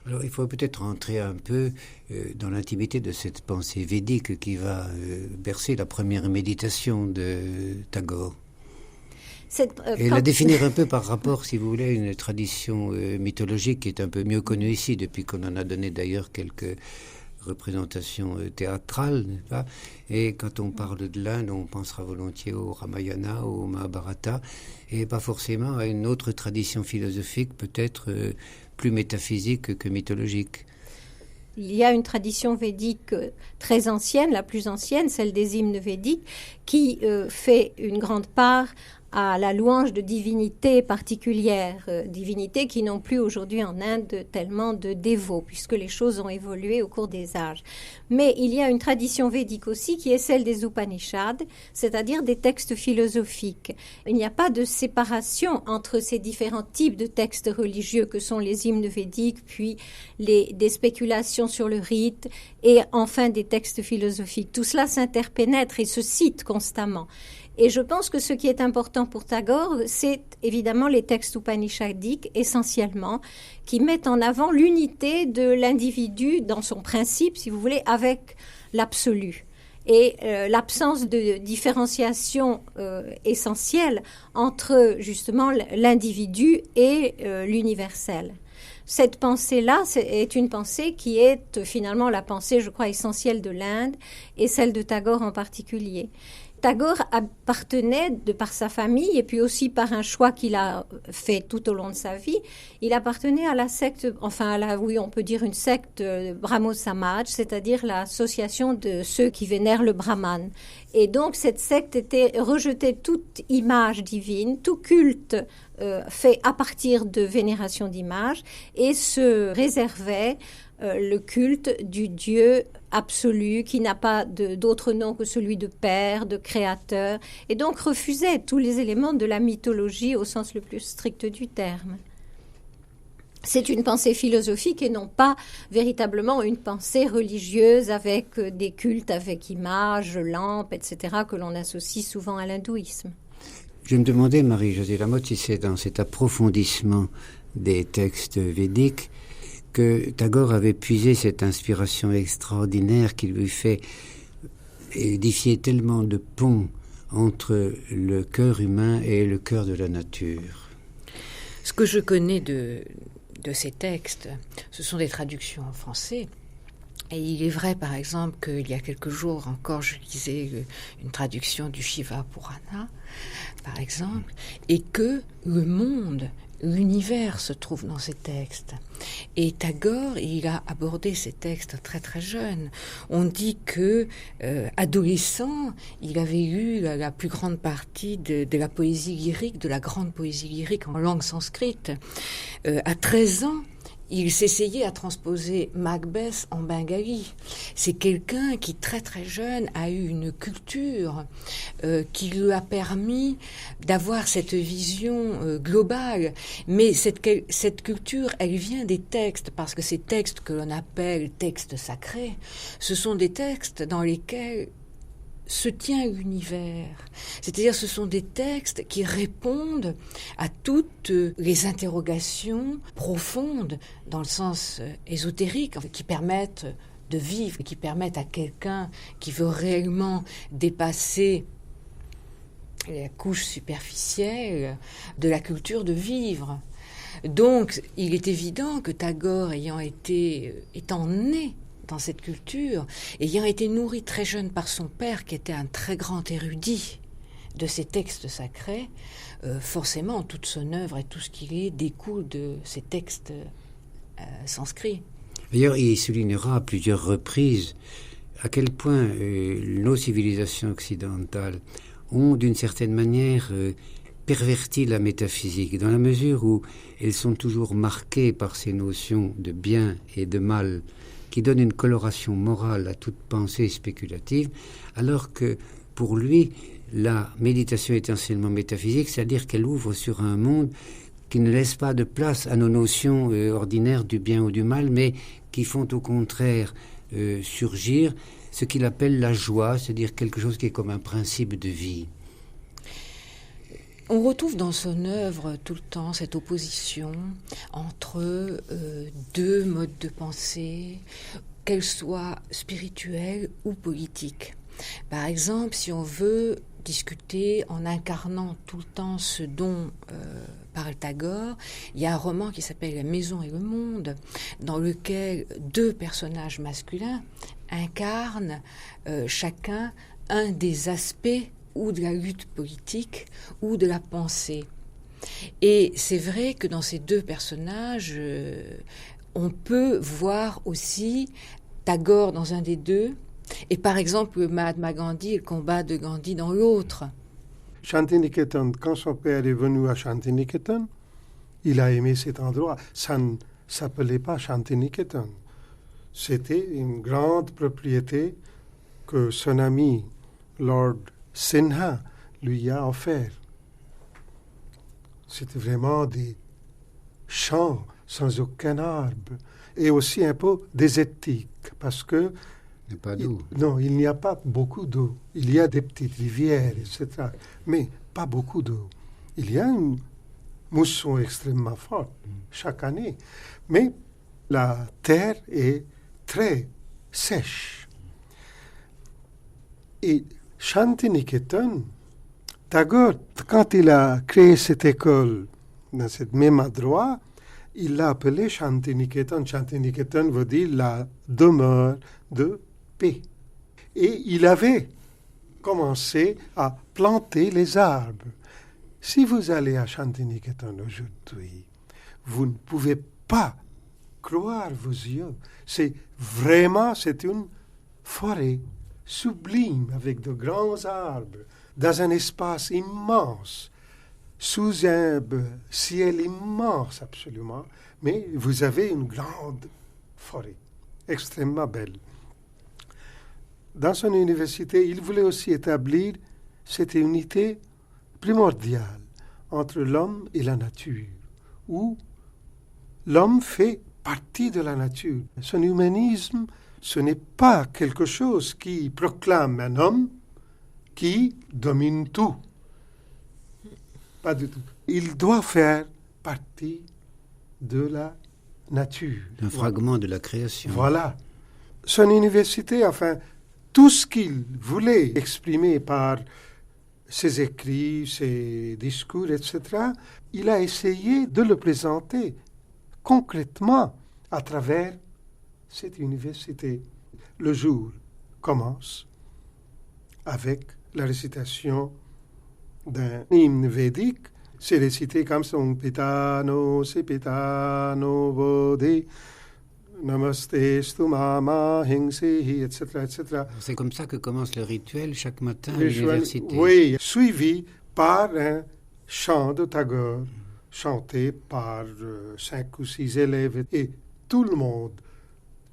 Alors, il faut peut-être rentrer un peu dans l'intimité de cette pensée védique qui va bercer la première méditation de Tagore. Et la définir un peu par rapport, si vous voulez, à une tradition mythologique qui est un peu mieux connue ici, depuis qu'on en a donné d'ailleurs quelques représentations théâtrales, n'est-ce pas ? Et quand on parle de l'Inde, on pensera volontiers au Ramayana, au Mahabharata, et pas forcément à une autre tradition philosophique, peut-être plus métaphysique que mythologique. Il y a une tradition védique très ancienne, la plus ancienne, celle des hymnes védiques, qui fait une grande part à la louange de divinités particulières, divinités qui n'ont plus aujourd'hui en Inde tellement de dévots, puisque les choses ont évolué au cours des âges. Mais il y a une tradition védique aussi qui est celle des Upanishads, c'est-à-dire des textes philosophiques. Il n'y a pas de séparation entre ces différents types de textes religieux que sont les hymnes védiques, puis des spéculations sur le rite, et enfin des textes philosophiques. Tout cela s'interpénètre et se cite constamment. Et je pense que ce qui est important pour Tagore, c'est évidemment les textes upanishadiques essentiellement, qui mettent en avant l'unité de l'individu dans son principe, si vous voulez, avec l'absolu. Et l'absence de différenciation essentielle entre justement l'individu et l'universel. Cette pensée-là est une pensée qui est finalement la pensée, je crois, essentielle de l'Inde et celle de Tagore en particulier. Tagore appartenait, de par sa famille et puis aussi par un choix qu'il a fait tout au long de sa vie, il appartenait à la secte, oui, on peut dire une secte Brahmo Samaj, c'est-à-dire l'association de ceux qui vénèrent le Brahman. Et donc cette secte rejetait toute image divine, tout culte fait à partir de vénération d'images et se réservait le culte du Dieu absolu qui n'a pas d'autre nom que celui de Père, de Créateur, et donc refusait tous les éléments de la mythologie au sens le plus strict du terme. C'est une pensée philosophique et non pas véritablement une pensée religieuse avec des cultes, avec images, lampes, etc., que l'on associe souvent à l'hindouisme. Je me demandais, Marie-Josée Lamotte, si c'est dans cet approfondissement des textes védiques que Tagore avait puisé cette inspiration extraordinaire qui lui fait édifier tellement de ponts entre le cœur humain et le cœur de la nature. Ce que je connais de ces textes, ce sont des traductions en français. Et il est vrai, par exemple, qu'il y a quelques jours encore, je lisais une traduction du Shiva Purana, par exemple, et que le monde, l'univers se trouve dans ces textes. Et Tagore, il a abordé ces textes très très jeune. On dit que adolescent, il avait lu la plus grande partie de la poésie lyrique, de la grande poésie lyrique en langue sanskrite. À 13 ans, il s'essayait à transposer Macbeth en bengali. C'est quelqu'un qui, très très jeune, a eu une culture qui lui a permis d'avoir cette vision globale. Mais cette culture, elle vient des textes, parce que ces textes que l'on appelle textes sacrés, ce sont des textes dans lesquels se tient l'univers. C'est-à-dire ce sont des textes qui répondent à toutes les interrogations profondes, dans le sens ésotérique, qui permettent de vivre, qui permettent à quelqu'un qui veut réellement dépasser la couche superficielle de la culture de vivre. Donc, il est évident que Tagore, étant né dans cette culture, ayant été nourri très jeune par son père, qui était un très grand érudit de ces textes sacrés, forcément, toute son œuvre et tout ce qu'il est découle de ces textes sanscrits. D'ailleurs, il soulignera à plusieurs reprises à quel point nos civilisations occidentales ont, d'une certaine manière, perverti la métaphysique, dans la mesure où elles sont toujours marquées par ces notions de bien et de mal, qui donne une coloration morale à toute pensée spéculative, alors que pour lui, la méditation est essentiellement métaphysique, c'est-à-dire qu'elle ouvre sur un monde qui ne laisse pas de place à nos notions ordinaires du bien ou du mal, mais qui font au contraire surgir ce qu'il appelle la joie, c'est-à-dire quelque chose qui est comme un principe de vie. On retrouve dans son œuvre tout le temps cette opposition entre deux modes de pensée, qu'elles soient spirituelles ou politiques. Par exemple, si on veut discuter en incarnant tout le temps ce dont parle Tagore, il y a un roman qui s'appelle La Maison et le Monde, dans lequel deux personnages masculins incarnent chacun un des aspects ou de la lutte politique ou de la pensée. Et c'est vrai que dans ces deux personnages, on peut voir aussi Tagore dans un des deux, et par exemple Mahatma Gandhi et le combat de Gandhi dans l'autre. Shantiniketan, quand son père est venu à Shantiniketan, il a aimé cet endroit. Ça ne s'appelait pas Shantiniketan. C'était une grande propriété que son ami Lord Sinha lui a offert. C'était vraiment des champs sans aucun arbre et aussi un peu désertique parce que pas d'eau. Il n'y a pas beaucoup d'eau. Il y a des petites rivières, etc. Mais pas beaucoup d'eau. Il y a une mousson extrêmement forte chaque année. Mais la terre est très sèche. Et Shantiniketan, Tagore, quand il a créé cette école dans ce même endroit, il l'a appelé Shantiniketan. Shantiniketan veut dire la demeure de paix. Et il avait commencé à planter les arbres. Si vous allez à Shantiniketan aujourd'hui, vous ne pouvez pas croire vos yeux. C'est une forêt sublime avec de grands arbres dans un espace immense, sous un ciel immense absolument, mais vous avez une grande forêt extrêmement belle. Dans son université, il voulait aussi établir cette unité primordiale entre l'homme et la nature, où l'homme fait partie de la nature. Son humanisme, ce n'est pas quelque chose qui proclame un homme qui domine tout. Pas du tout. Il doit faire partie de la nature. Un fragment de la création. Voilà. Son université, tout ce qu'il voulait exprimer par ses écrits, ses discours, etc., il a essayé de le présenter concrètement à travers cette université. Le jour commence avec la récitation d'un hymne védique. C'est récité comme ça, Pitano, se Pitano, Bodhi, Namaste, Mama, Hingsehi, etc., etc. C'est comme ça que commence le rituel chaque matin à l'université. Oui, suivi par un chant de Tagore, chanté par 5 ou 6 élèves. Et tout le monde,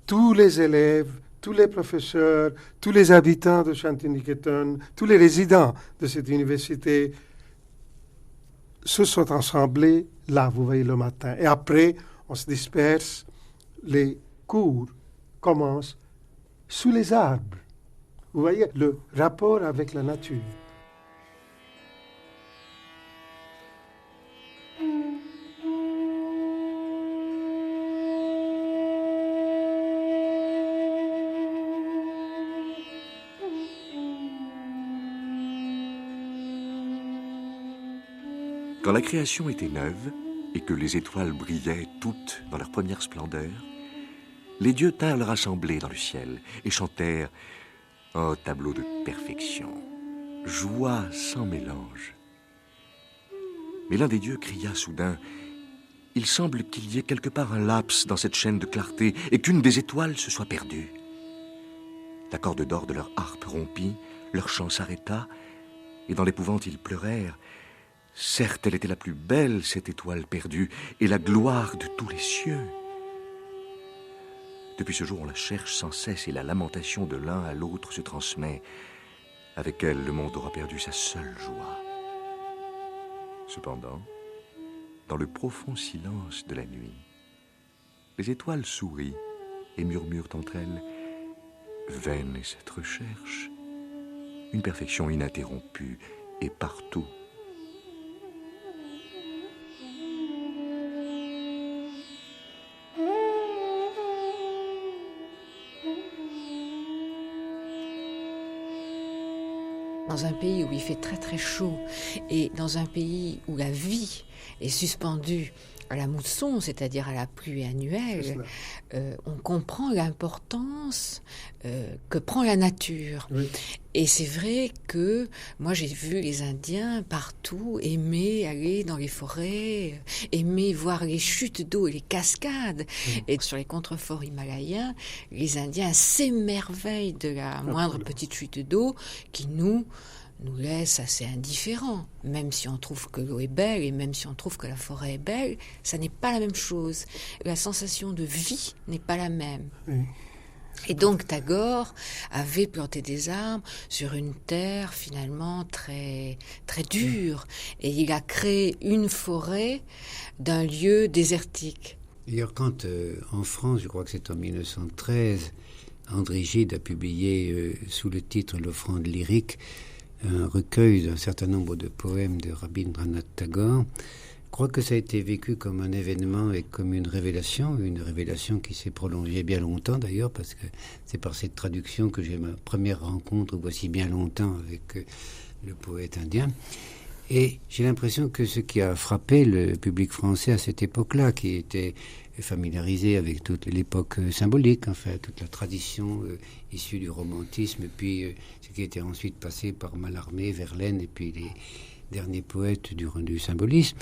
tous les élèves, tous les professeurs, tous les habitants de Shantiniketan, tous les résidents de cette université se sont assemblés là, vous voyez, le matin. Et après, on se disperse. Les cours commencent sous les arbres. Vous voyez le rapport avec la nature. Quand la création était neuve et que les étoiles brillaient toutes dans leur première splendeur, les dieux tinrent leur assemblée dans le ciel et chantèrent « Oh, tableau de perfection, joie sans mélange ». Mais l'un des dieux cria soudain « Il semble qu'il y ait quelque part un laps dans cette chaîne de clarté et qu'une des étoiles se soit perdue. » La corde d'or de leur harpe rompit, leur chant s'arrêta, et dans l'épouvante ils pleurèrent. Certes, elle était la plus belle, cette étoile perdue, et la gloire de tous les cieux. Depuis ce jour, on la cherche sans cesse, et la lamentation de l'un à l'autre se transmet. Avec elle, le monde aura perdu sa seule joie. Cependant, dans le profond silence de la nuit, les étoiles sourient et murmurent entre elles « Vaine est cette recherche, une perfection ininterrompue, et partout, Dans un pays où il fait très très chaud et dans un pays où la vie est suspendue à la mousson, c'est-à-dire à la pluie annuelle, on comprend l'importance que prend la nature. Oui. Et c'est vrai que moi j'ai vu les Indiens partout aimer aller dans les forêts, aimer voir les chutes d'eau et les cascades. Et sur les contreforts himalayens, les Indiens s'émerveillent de la moindre petite chute d'eau qui nous laisse assez indifférents. Même si on trouve que l'eau est belle et même si on trouve que la forêt est belle, ça n'est pas la même chose. La sensation de vie n'est pas la même. Oui. Et donc Tagore avait planté des arbres sur une terre finalement très, très dure. Et il a créé une forêt d'un lieu désertique. D'ailleurs, quand en France, je crois que c'est en 1913, André Gide a publié sous le titre L'Offrande lyrique un recueil d'un certain nombre de poèmes de Rabindranath Tagore. Je crois que ça a été vécu comme un événement et comme une révélation qui s'est prolongée bien longtemps d'ailleurs, parce que c'est par cette traduction que j'ai ma première rencontre voici bien longtemps avec le poète indien. Et j'ai l'impression que ce qui a frappé le public français à cette époque-là, qui était familiarisé avec toute l'époque symbolique, enfin toute la tradition issue du romantisme, et puis ce qui était ensuite passé par Mallarmé, Verlaine, et puis les derniers poètes du symbolisme.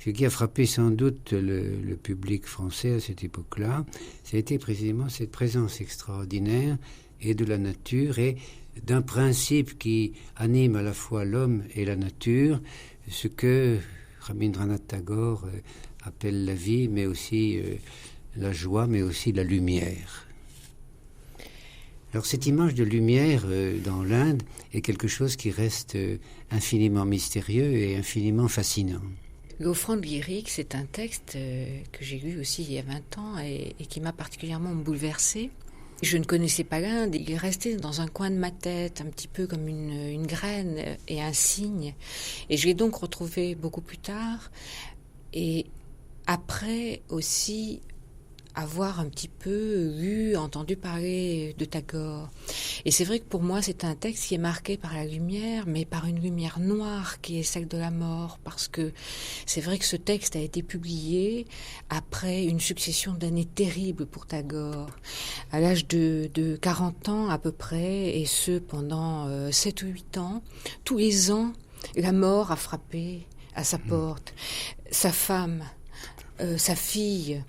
Ce qui a frappé sans doute le public français à cette époque-là, ça a été précisément cette présence extraordinaire et de la nature et d'un principe qui anime à la fois l'homme et la nature, ce que Rabindranath Tagore appelle la vie, mais aussi la joie, mais aussi la lumière. Alors cette image de lumière dans l'Inde est quelque chose qui reste infiniment mystérieux et infiniment fascinant. L'Offrande lyrique, c'est un texte que j'ai lu aussi il y a 20 ans et qui m'a particulièrement bouleversée. Je ne connaissais pas l'Inde, il est resté dans un coin de ma tête, un petit peu comme une graine et un signe. Et je l'ai donc retrouvé beaucoup plus tard. Et après aussi avoir un petit peu lu, entendu parler de Tagore. Et c'est vrai que pour moi, c'est un texte qui est marqué par la lumière, mais par une lumière noire qui est celle de la mort. Parce que c'est vrai que ce texte a été publié après une succession d'années terribles pour Tagore. À l'âge de 40 ans à peu près, et ce pendant 7 ou 8 ans, tous les ans, la mort a frappé à sa porte. Sa femme, sa fille,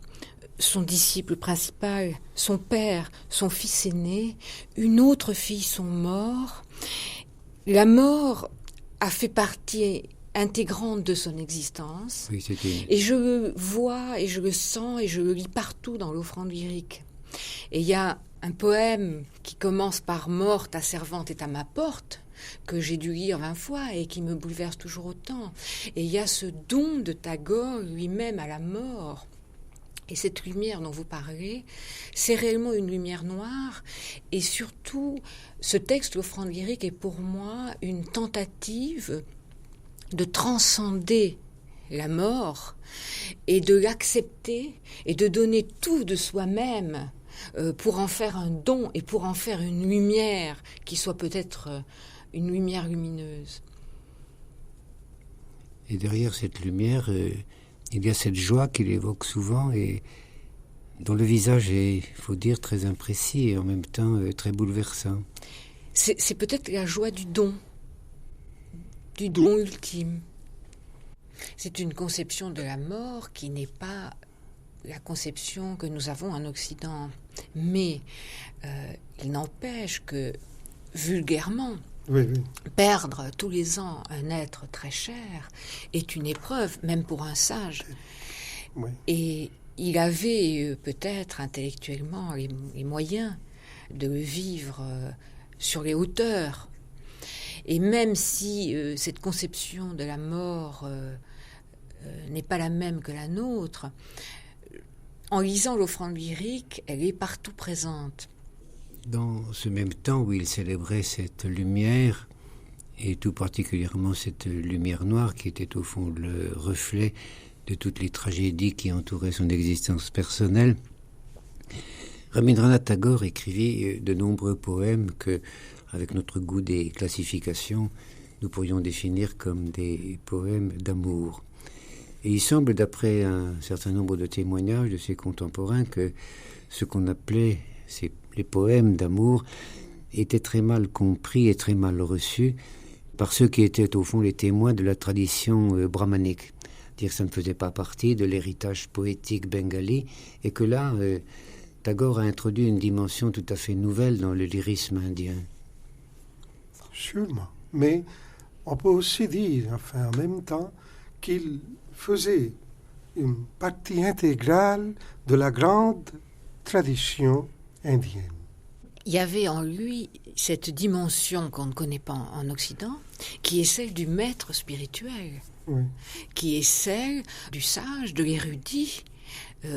son disciple principal, son père, son fils aîné, une autre fille sont morts. La mort a fait partie intégrante de son existence. Oui, et je le vois et je le sens et je le lis partout dans l'Offrande lyrique. Et il y a un poème qui commence par « Mort, ta servante est à ma porte », que j'ai dû lire 20 fois et qui me bouleverse toujours autant. Et il y a ce don de Tagore lui-même à la mort. Et cette lumière dont vous parlez, c'est réellement une lumière noire. Et surtout, ce texte, l'Offrande lyrique, est pour moi une tentative de transcender la mort et de l'accepter et de donner tout de soi-même pour en faire un don et pour en faire une lumière qui soit peut-être une lumière lumineuse. Et derrière cette lumière, il y a cette joie qu'il évoque souvent et dont le visage est, il faut dire, très imprécis et en même temps très bouleversant. C'est peut-être la joie du don ultime. C'est une conception de la mort qui n'est pas la conception que nous avons en Occident. Mais il n'empêche que, vulgairement, perdre tous les ans un être très cher est une épreuve, même pour un sage. Oui. Et il avait peut-être intellectuellement les moyens de le vivre sur les hauteurs. Et même si cette conception de la mort n'est pas la même que la nôtre, en lisant l'Offrande lyrique, elle est partout présente. Dans ce même temps où il célébrait cette lumière, et tout particulièrement cette lumière noire qui était au fond le reflet de toutes les tragédies qui entouraient son existence personnelle, Rabindranath Tagore écrivit de nombreux poèmes que, avec notre goût des classifications, nous pourrions définir comme des poèmes d'amour. Et il semble, d'après un certain nombre de témoignages de ses contemporains, que ce qu'on appelait les poèmes d'amour étaient très mal compris et très mal reçus par ceux qui étaient au fond les témoins de la tradition brahmanique. Dire que ça ne faisait pas partie de l'héritage poétique bengali, et que là, Tagore a introduit une dimension tout à fait nouvelle dans le lyrisme indien. Sûrement. Mais on peut aussi dire, en même temps, qu'il faisait une partie intégrale de la grande tradition indienne. Il y avait en lui cette dimension qu'on ne connaît pas en Occident, qui est celle du maître spirituel, Oui. qui est celle du sage, de l'érudit,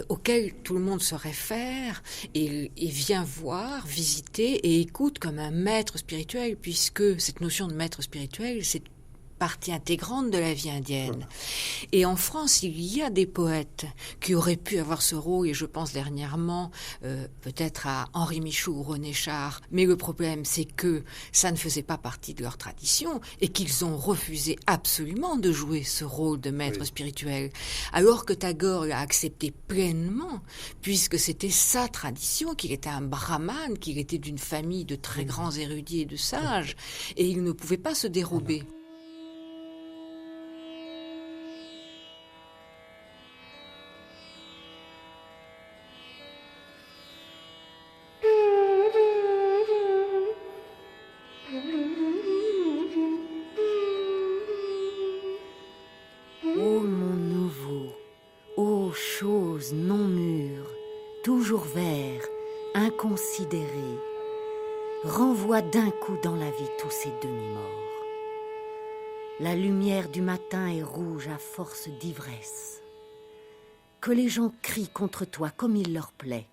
auquel tout le monde se réfère et vient voir, visiter et écoute comme un maître spirituel, puisque cette notion de maître spirituel, c'est partie intégrante de la vie indienne. Et en France, il y a des poètes qui auraient pu avoir ce rôle, et je pense dernièrement peut-être à Henri Michaud ou René Char, mais le problème c'est que ça ne faisait pas partie de leur tradition et qu'ils ont refusé absolument de jouer ce rôle de maître spirituel, alors que Tagore l'a accepté pleinement, puisque c'était sa tradition, qu'il était un brahmane, qu'il était d'une famille de très grands érudits et de sages, et il ne pouvait pas se dérober. Ô mon nouveau, ô chose non mûre, toujours vert, inconsidéré, renvoie d'un coup dans la vie tous ces demi-morts. La lumière du matin est rouge à force d'ivresse. Que les gens crient contre toi comme il leur plaît.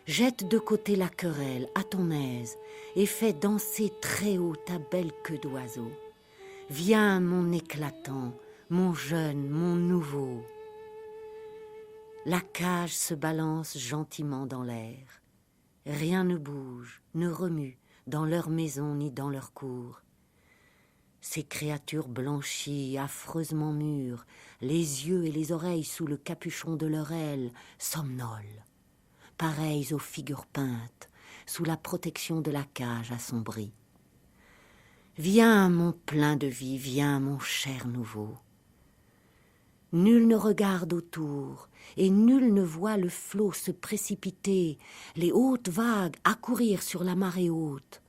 Jette de côté la querelle à ton aise et fais danser très haut ta belle queue d'oiseau. Viens mon éclatant, mon jeune, mon nouveau. La cage se balance gentiment dans l'air. Rien ne bouge, ne remue dans leur maison ni dans leur cour. Ces créatures blanchies, affreusement mûres, les yeux et les oreilles sous le capuchon de leur aile, somnolent, pareilles aux figures peintes, sous la protection de la cage assombrie. Viens, mon plein de vie, viens, mon cher nouveau. Nul ne regarde autour, et nul ne voit le flot se précipiter, les hautes vagues accourir sur la marée haute.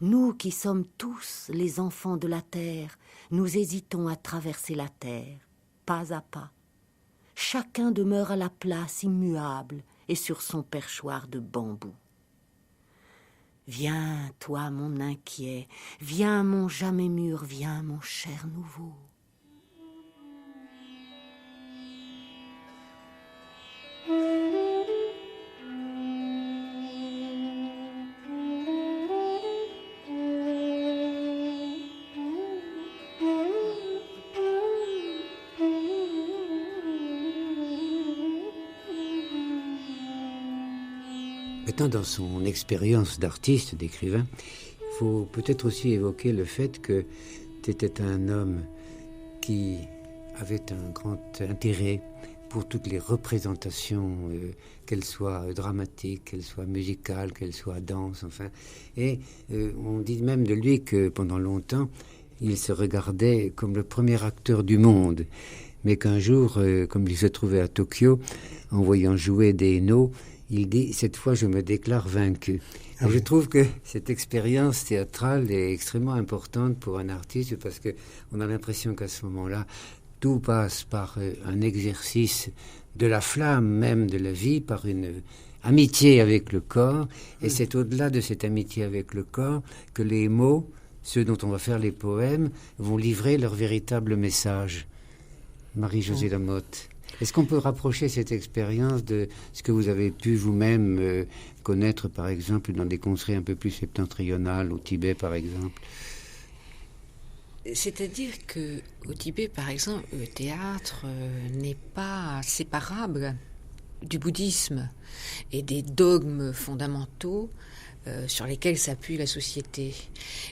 Nous qui sommes tous les enfants de la terre, nous hésitons à traverser la terre, pas à pas. Chacun demeure à la place immuable et sur son perchoir de bambou. Viens, toi, mon inquiet, viens, mon jamais mûr, viens, mon cher nouveau. Maintenant, dans son expérience d'artiste, d'écrivain, il faut peut-être aussi évoquer le fait que tu étais un homme qui avait un grand intérêt pour toutes les représentations, qu'elles soient dramatiques, qu'elles soient musicales, qu'elles soient danses, enfin. Et on dit même de lui que pendant longtemps, il se regardait comme le premier acteur du monde. Mais qu'un jour, comme il se trouvait à Tokyo, en voyant jouer des Hainaut, il dit « Cette fois, je me déclare vaincu ». Et je trouve que cette expérience théâtrale est extrêmement importante pour un artiste parce qu'on a l'impression qu'à ce moment-là, tout passe par un exercice de la flamme même de la vie, par une amitié avec le corps. Et c'est au-delà de cette amitié avec le corps que les mots, ceux dont on va faire les poèmes, vont livrer leur véritable message. Marie-Josée Lamotte. Est-ce qu'on peut rapprocher cette expérience de ce que vous avez pu vous-même connaître, par exemple, dans des contrées un peu plus septentrionales, au Tibet, par exemple ? C'est-à-dire qu'au Tibet, par exemple, le théâtre n'est pas séparable du bouddhisme. et des dogmes fondamentaux sur lesquels s'appuie la société.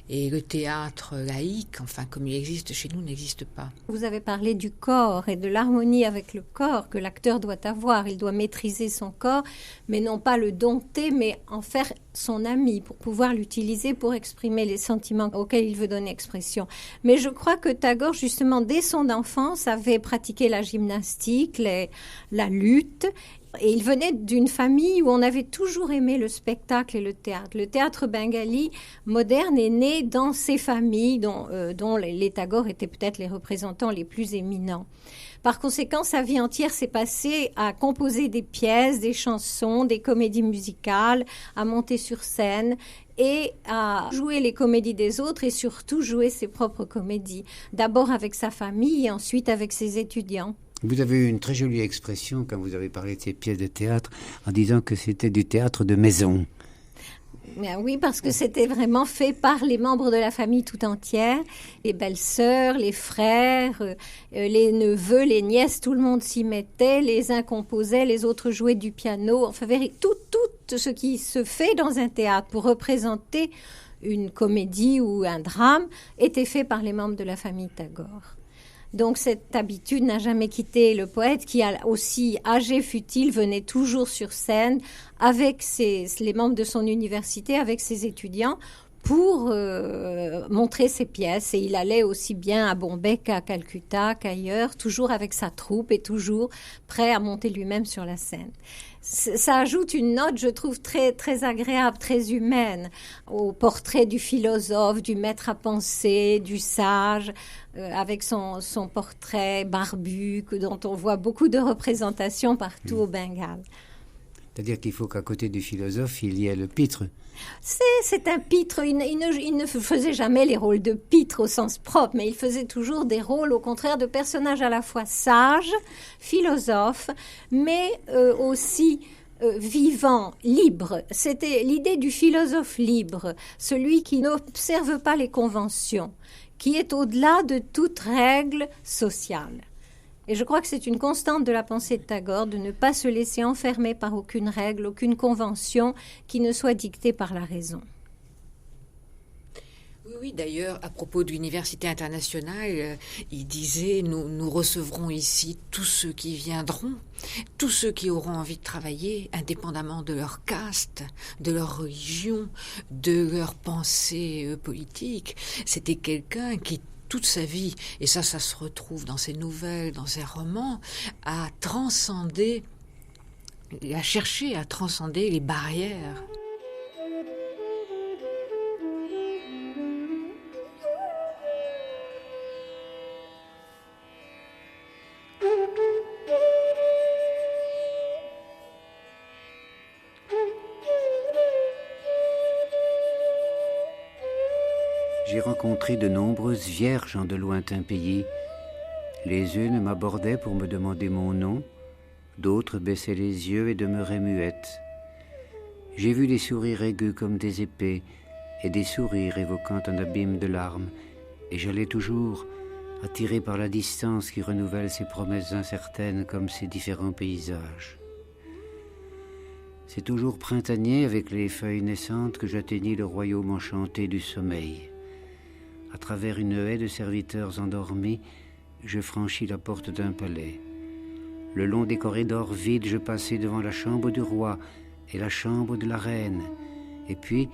Et le théâtre laïque, enfin comme il existe chez nous, n'existe pas. Vous avez parlé du corps et de l'harmonie avec le corps que l'acteur doit avoir. Il doit maîtriser son corps, mais non pas le dompter, mais en faire son ami pour pouvoir l'utiliser pour exprimer les sentiments auxquels il veut donner expression. Mais je crois que Tagore, justement, dès son enfance, avait pratiqué la gymnastique, la lutte. Et il venait d'une famille où on avait toujours aimé le spectacle et le théâtre. Le théâtre bengali moderne est né dans ces familles dont les Tagore étaient peut-être les représentants les plus éminents. Par conséquent, sa vie entière s'est passée à composer des pièces, des chansons, des comédies musicales, à monter sur scène et à jouer les comédies des autres et surtout jouer ses propres comédies. D'abord avec sa famille et ensuite avec ses étudiants. Vous avez eu une très jolie expression quand vous avez parlé de ces pièces de théâtre en disant que c'était du théâtre de maison. Bien oui, parce que c'était vraiment fait par les membres de la famille tout entière, les belles-sœurs, les frères, les neveux, les nièces, tout le monde s'y mettait, les uns composaient, les autres jouaient du piano, enfin tout ce qui se fait dans un théâtre pour représenter une comédie ou un drame était fait par les membres de la famille Tagore. Donc cette habitude n'a jamais quitté le poète qui, aussi âgé fut-il, venait toujours sur scène avec les membres de son université, avec ses étudiants, pour montrer ses pièces. Et il allait aussi bien à Bombay qu'à Calcutta, qu'ailleurs, toujours avec sa troupe et toujours prêt à monter lui-même sur la scène. Ça ajoute une note, je trouve, très, très agréable, très humaine au portrait du philosophe, du maître à penser, du sage, avec son portrait barbu, dont on voit beaucoup de représentations partout au Bengale. C'est-à-dire qu'il faut qu'à côté du philosophe, il y ait le pitre. C'est un pitre. Il ne faisait jamais les rôles de pitre au sens propre, mais il faisait toujours des rôles, au contraire, de personnages à la fois sages, philosophes, mais aussi vivants, libres. C'était l'idée du philosophe libre, celui qui n'observe pas les conventions, qui est au-delà de toute règle sociale. Et je crois que c'est une constante de la pensée de Tagore de ne pas se laisser enfermer par aucune règle, aucune convention qui ne soit dictée par la raison. Oui, d'ailleurs, à propos de l'université internationale, il disait, nous recevrons ici tous ceux qui viendront, tous ceux qui auront envie de travailler, indépendamment de leur caste, de leur religion, de leur pensée politique. C'était quelqu'un qui, toute sa vie, et ça se retrouve dans ses nouvelles, dans ses romans, a cherché à transcender les barrières. J'ai rencontré de nombreuses vierges en de lointains pays. Les unes m'abordaient pour me demander mon nom, d'autres baissaient les yeux et demeuraient muettes. J'ai vu des sourires aigus comme des épées et des sourires évoquant un abîme de larmes, et j'allais toujours, attiré par la distance qui renouvelle ses promesses incertaines comme ses différents paysages. C'est toujours printanier avec les feuilles naissantes que j'atteignis le royaume enchanté du sommeil. À travers une haie de serviteurs endormis, je franchis la porte d'un palais. Le long des corridors vides, je passai devant la chambre du roi et la chambre de la reine. Et puis,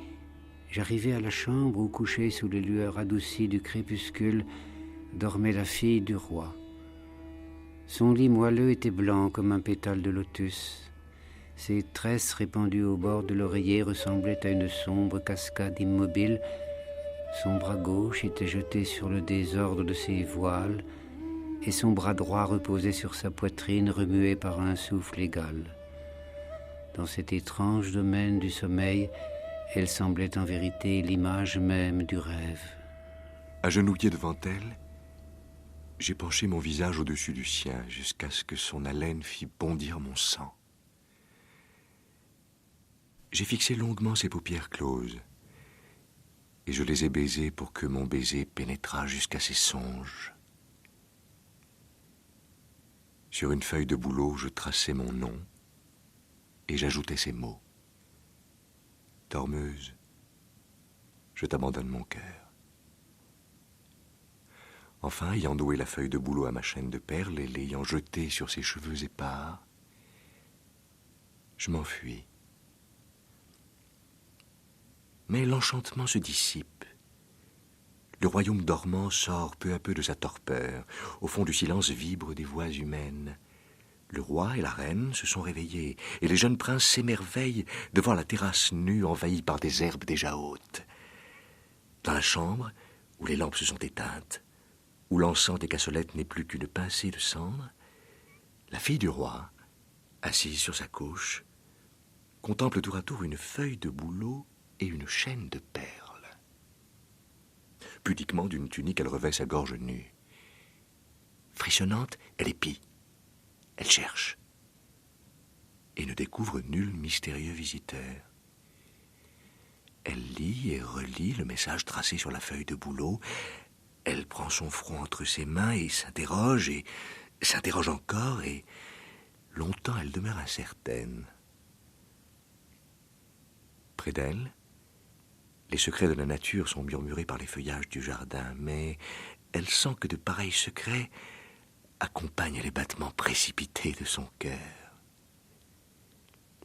j'arrivai à la chambre où, couchée sous les lueurs adoucies du crépuscule, dormait la fille du roi. Son lit moelleux était blanc comme un pétale de lotus. Ses tresses répandues au bord de l'oreiller ressemblaient à une sombre cascade immobile. Son bras gauche était jeté sur le désordre de ses voiles et son bras droit reposait sur sa poitrine remuée par un souffle égal. Dans cet étrange domaine du sommeil, elle semblait en vérité l'image même du rêve. Agenouillé devant elle, j'ai penché mon visage au-dessus du sien jusqu'à ce que son haleine fît bondir mon sang. J'ai fixé longuement ses paupières closes et je les ai baisées pour que mon baiser pénétrât jusqu'à ses songes. Sur une feuille de bouleau, je traçai mon nom et j'ajoutais ces mots. Dormeuse, je t'abandonne mon cœur. Enfin, ayant noué la feuille de bouleau à ma chaîne de perles et l'ayant jetée sur ses cheveux épars, je m'enfuis. Mais l'enchantement se dissipe. Le royaume dormant sort peu à peu de sa torpeur. Au fond du silence vibrent des voix humaines. Le roi et la reine se sont réveillés, et les jeunes princes s'émerveillent de voir la terrasse nue envahie par des herbes déjà hautes. Dans la chambre, où les lampes se sont éteintes, où l'encens des cassolettes n'est plus qu'une pincée de cendre, la fille du roi, assise sur sa couche, contemple tour à tour une feuille de bouleau et une chaîne de perles. Pudiquement d'une tunique, elle revêt sa gorge nue. Frissonnante, elle épie. Elle cherche et ne découvre nul mystérieux visiteur. Elle lit et relit le message tracé sur la feuille de bouleau. Elle prend son front entre ses mains et s'interroge encore, et longtemps elle demeure incertaine. Près d'elle, les secrets de la nature sont murmurés par les feuillages du jardin, mais elle sent que de pareils secrets accompagne les battements précipités de son cœur.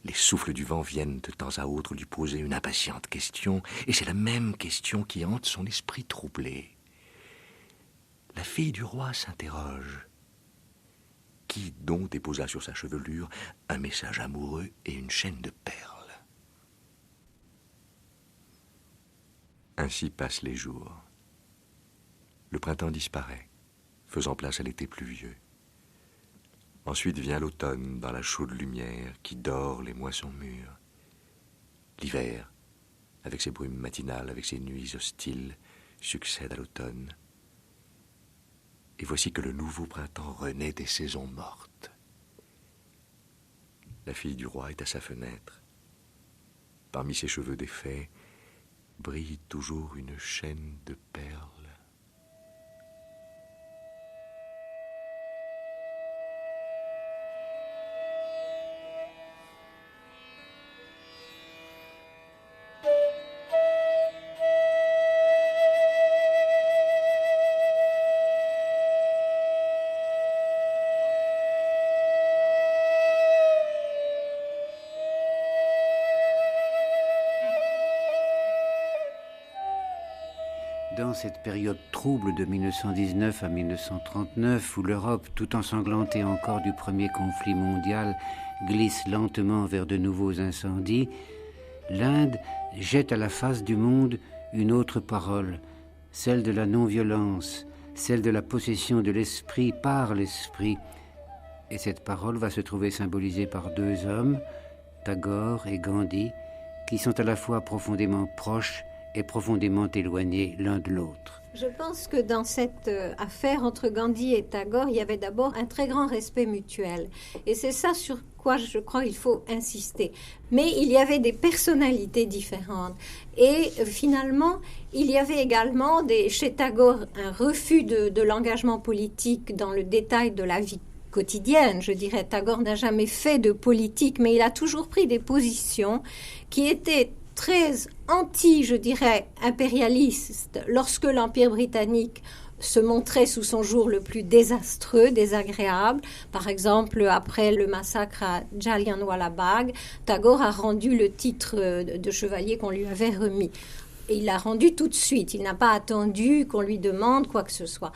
Les souffles du vent viennent de temps à autre lui poser une impatiente question, et c'est la même question qui hante son esprit troublé. La fille du roi s'interroge. Qui donc déposa sur sa chevelure un message amoureux et une chaîne de perles? Ainsi passent les jours. Le printemps disparaît, faisant place à l'été pluvieux. Ensuite vient l'automne dans la chaude lumière qui dore les moissons mûres. L'hiver, avec ses brumes matinales, avec ses nuits hostiles, succède à l'automne. Et voici que le nouveau printemps renaît des saisons mortes. La fille du roi est à sa fenêtre. Parmi ses cheveux défaits, brille toujours une chaîne de perles. Dans cette période trouble de 1919 à 1939, où l'Europe, tout ensanglantée encore du premier conflit mondial, glisse lentement vers de nouveaux incendies, l'Inde jette à la face du monde une autre parole, celle de la non-violence, celle de la possession de l'esprit par l'esprit. Et cette parole va se trouver symbolisée par deux hommes, Tagore et Gandhi, qui sont à la fois profondément proches et profondément éloignés l'un de l'autre. Je pense que dans cette affaire entre Gandhi et Tagore, il y avait d'abord un très grand respect mutuel. Et c'est ça sur quoi je crois qu'il faut insister. Mais il y avait des personnalités différentes. Et finalement, il y avait également chez Tagore un refus de l'engagement politique dans le détail de la vie quotidienne. Je dirais, Tagore n'a jamais fait de politique, mais il a toujours pris des positions qui étaient très je dirais, impérialiste lorsque l'Empire britannique se montrait sous son jour le plus désastreux, désagréable. Par exemple, après le massacre à Jallianwala Bagh, Tagore a rendu le titre de chevalier qu'on lui avait remis. Et il l'a rendu tout de suite. Il n'a pas attendu qu'on lui demande quoi que ce soit.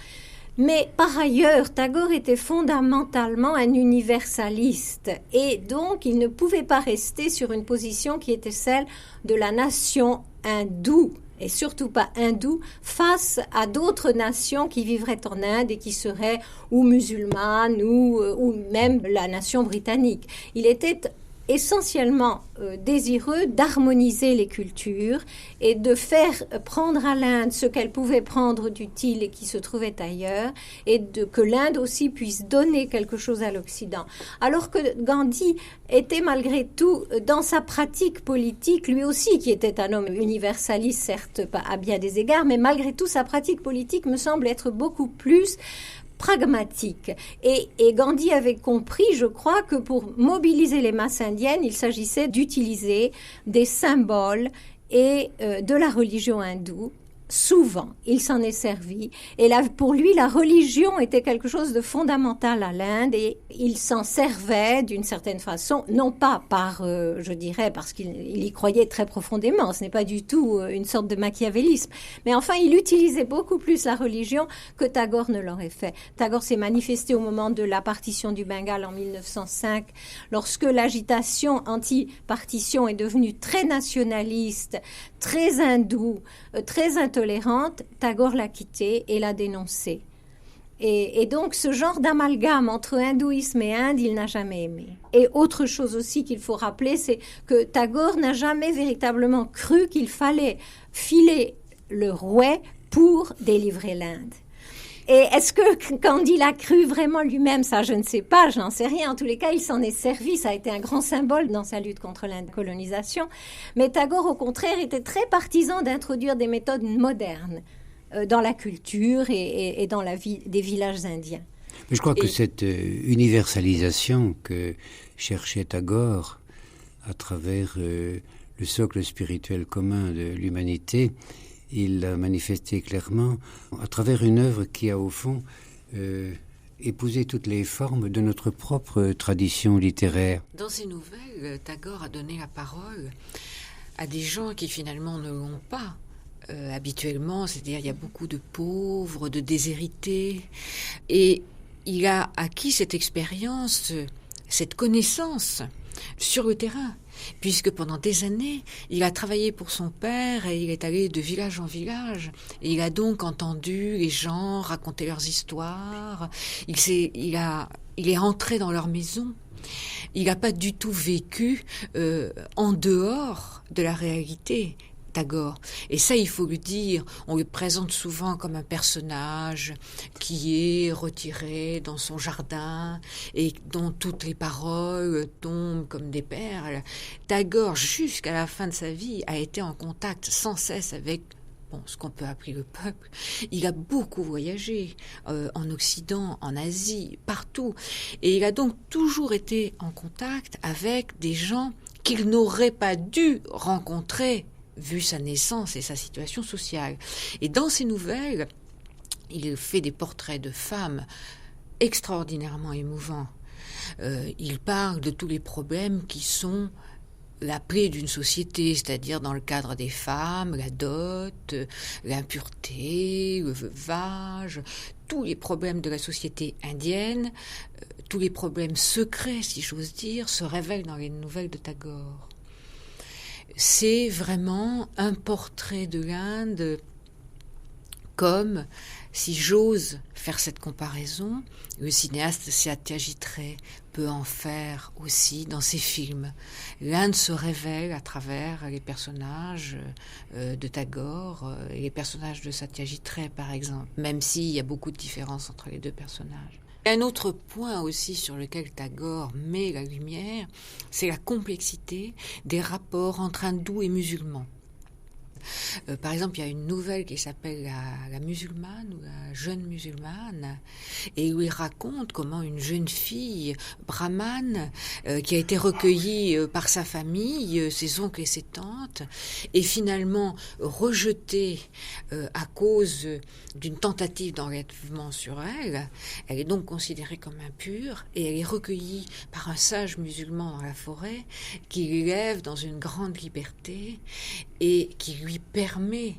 Mais par ailleurs, Tagore était fondamentalement un universaliste et donc il ne pouvait pas rester sur une position qui était celle de la nation hindoue et surtout pas hindoue face à d'autres nations qui vivraient en Inde et qui seraient ou musulmanes ou même la nation britannique. Il était essentiellement désireux d'harmoniser les cultures et de faire prendre à l'Inde ce qu'elle pouvait prendre d'utile et qui se trouvait ailleurs, et que l'Inde aussi puisse donner quelque chose à l'Occident. Alors que Gandhi était malgré tout, dans sa pratique politique, lui aussi qui était un homme universaliste, certes pas à bien des égards, mais malgré tout sa pratique politique me semble être beaucoup plus pragmatique. Et Gandhi avait compris, je crois, que pour mobiliser les masses indiennes, il s'agissait d'utiliser des symboles et de la religion hindoue. Souvent, il s'en est servi. Et là, pour lui, la religion était quelque chose de fondamental à l'Inde et il s'en servait d'une certaine façon, non pas par, je dirais, parce qu'il y croyait très profondément. Ce n'est pas du tout une sorte de machiavélisme. Mais enfin, il utilisait beaucoup plus la religion que Tagore ne l'aurait fait. Tagore s'est manifesté au moment de la partition du Bengale en 1905, lorsque l'agitation anti-partition est devenue très nationaliste, très hindoue, très intolérante. Tagore l'a quitté et l'a dénoncé. Et donc, ce genre d'amalgame entre hindouisme et Inde, il n'a jamais aimé. Et autre chose aussi qu'il faut rappeler, c'est que Tagore n'a jamais véritablement cru qu'il fallait filer le rouet pour délivrer l'Inde. Et est-ce que Gandhi l'a cru vraiment lui-même? Ça, je ne sais pas, je n'en sais rien. En tous les cas, il s'en est servi. Ça a été un grand symbole dans sa lutte contre la colonisation. Mais Tagore, au contraire, était très partisan d'introduire des méthodes modernes dans la culture et dans la vie des villages indiens. Mais je crois que cette universalisation que cherchait Tagore à travers le socle spirituel commun de l'humanité, il l'a manifesté clairement à travers une œuvre qui a au fond épousé toutes les formes de notre propre tradition littéraire. Dans ses nouvelles, Tagore a donné la parole à des gens qui finalement ne l'ont pas habituellement, c'est-à-dire il y a beaucoup de pauvres, de déshérités, et il a acquis cette expérience, cette connaissance sur le terrain, puisque pendant des années, il a travaillé pour son père et il est allé de village en village. Et il a donc entendu les gens raconter leurs histoires. Il est entré dans leur maison. Il n'a pas du tout vécu en dehors de la réalité. Tagore. Et ça, il faut le dire, on le présente souvent comme un personnage qui est retiré dans son jardin et dont toutes les paroles tombent comme des perles. Tagore, jusqu'à la fin de sa vie, a été en contact sans cesse avec ce qu'on peut appeler le peuple. Il a beaucoup voyagé en Occident, en Asie, partout. Et il a donc toujours été en contact avec des gens qu'il n'aurait pas dû rencontrer vu sa naissance et sa situation sociale. Et dans ses nouvelles, il fait des portraits de femmes extraordinairement émouvants. Il parle de tous les problèmes qui sont la plaie d'une société, c'est-à-dire dans le cadre des femmes, la dot, l'impureté, le veuvage, tous les problèmes de la société indienne, tous les problèmes secrets, si j'ose dire, se révèlent dans les nouvelles de Tagore. C'est vraiment un portrait de l'Inde comme, si j'ose faire cette comparaison, le cinéaste Satyajit Ray peut en faire aussi dans ses films. L'Inde se révèle à travers les personnages de Tagore et les personnages de Satyajit Ray, par exemple, même s'il y a beaucoup de différences entre les deux personnages. Un autre point aussi sur lequel Tagore met la lumière, c'est la complexité des rapports entre hindous et musulmans. Par exemple, il y a une nouvelle qui s'appelle la musulmane ou la jeune musulmane, et où il raconte comment une jeune fille brahmane qui a été recueillie par sa famille, ses oncles et ses tantes, est finalement rejetée à cause d'une tentative d'enlèvement sur elle. Elle est donc considérée comme impure et elle est recueillie par un sage musulman dans la forêt qui l'élève dans une grande liberté et qui lui permet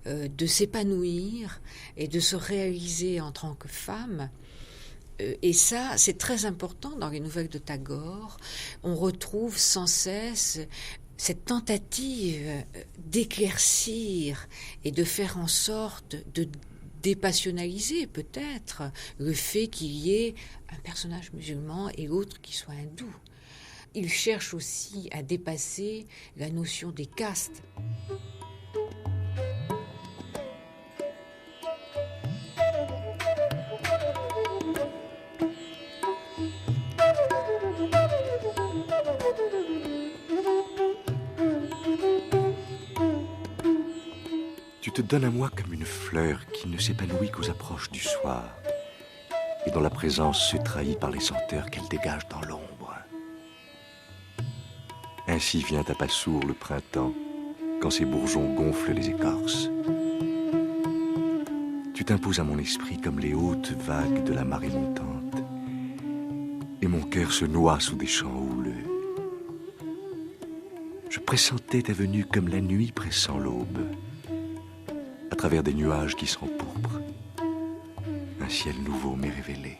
de s'épanouir et de se réaliser en tant que femme. Et ça, c'est très important dans les nouvelles de Tagore. On retrouve sans cesse cette tentative d'éclaircir et de faire en sorte de dépassionnaliser peut-être le fait qu'il y ait un personnage musulman et l'autre qui soit hindou. Il cherche aussi à dépasser la notion des castes. Tu te donnes à moi comme une fleur qui ne s'épanouit qu'aux approches du soir. et dont la présence se trahit par les senteurs qu'elle dégage dans l'ombre. Ainsi vient à pas sourds le printemps, quand ses bourgeons gonflent les écorces. Tu t'imposes à mon esprit comme les hautes vagues de la marée montante, et mon cœur se noie sous des champs houleux. Je pressentais ta venue comme la nuit pressent l'aube, à travers des nuages qui s'empourprent. Un ciel nouveau m'est révélé.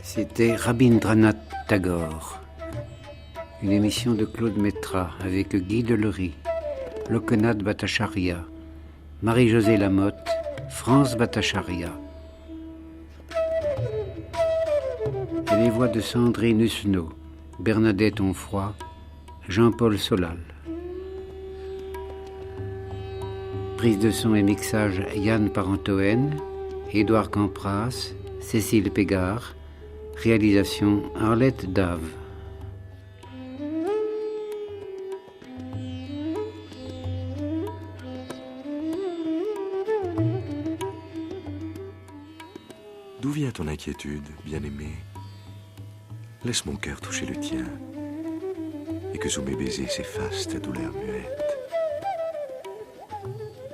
C'était Rabindranath Tagore, une émission de Claude Métras avec Guy Delory, Lokanath Bhattacharya, Marie-Josée Lamotte, France Bhattacharya. Et les voix de Sandrine Husneau, Bernadette Onfroy, Jean-Paul Solal. Prise de son et mixage Yann Parentoen, Édouard Campras, Cécile Pégard. Réalisation Arlette Dave. D'où vient ton inquiétude, bien-aimé? Laisse mon cœur toucher le tien, et que sous mes baisers s'efface ta douleur muette.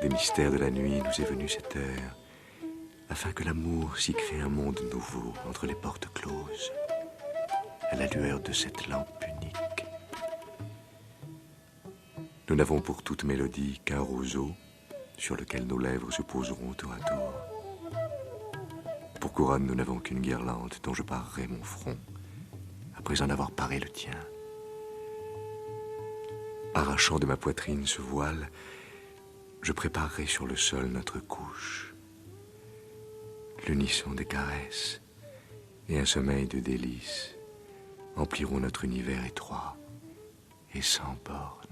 Des mystères de la nuit nous est venue cette heure, afin que l'amour s'y crée un monde nouveau entre les portes closes, à la lueur de cette lampe unique. Nous n'avons pour toute mélodie qu'un roseau sur lequel nos lèvres se poseront tour à tour. Pour couronne, nous n'avons qu'une guirlande dont je parerai mon front, après en avoir paré le tien. Arrachant de ma poitrine ce voile, je préparerai sur le sol notre couche. L'unisson des caresses et un sommeil de délices empliront notre univers étroit et sans bornes.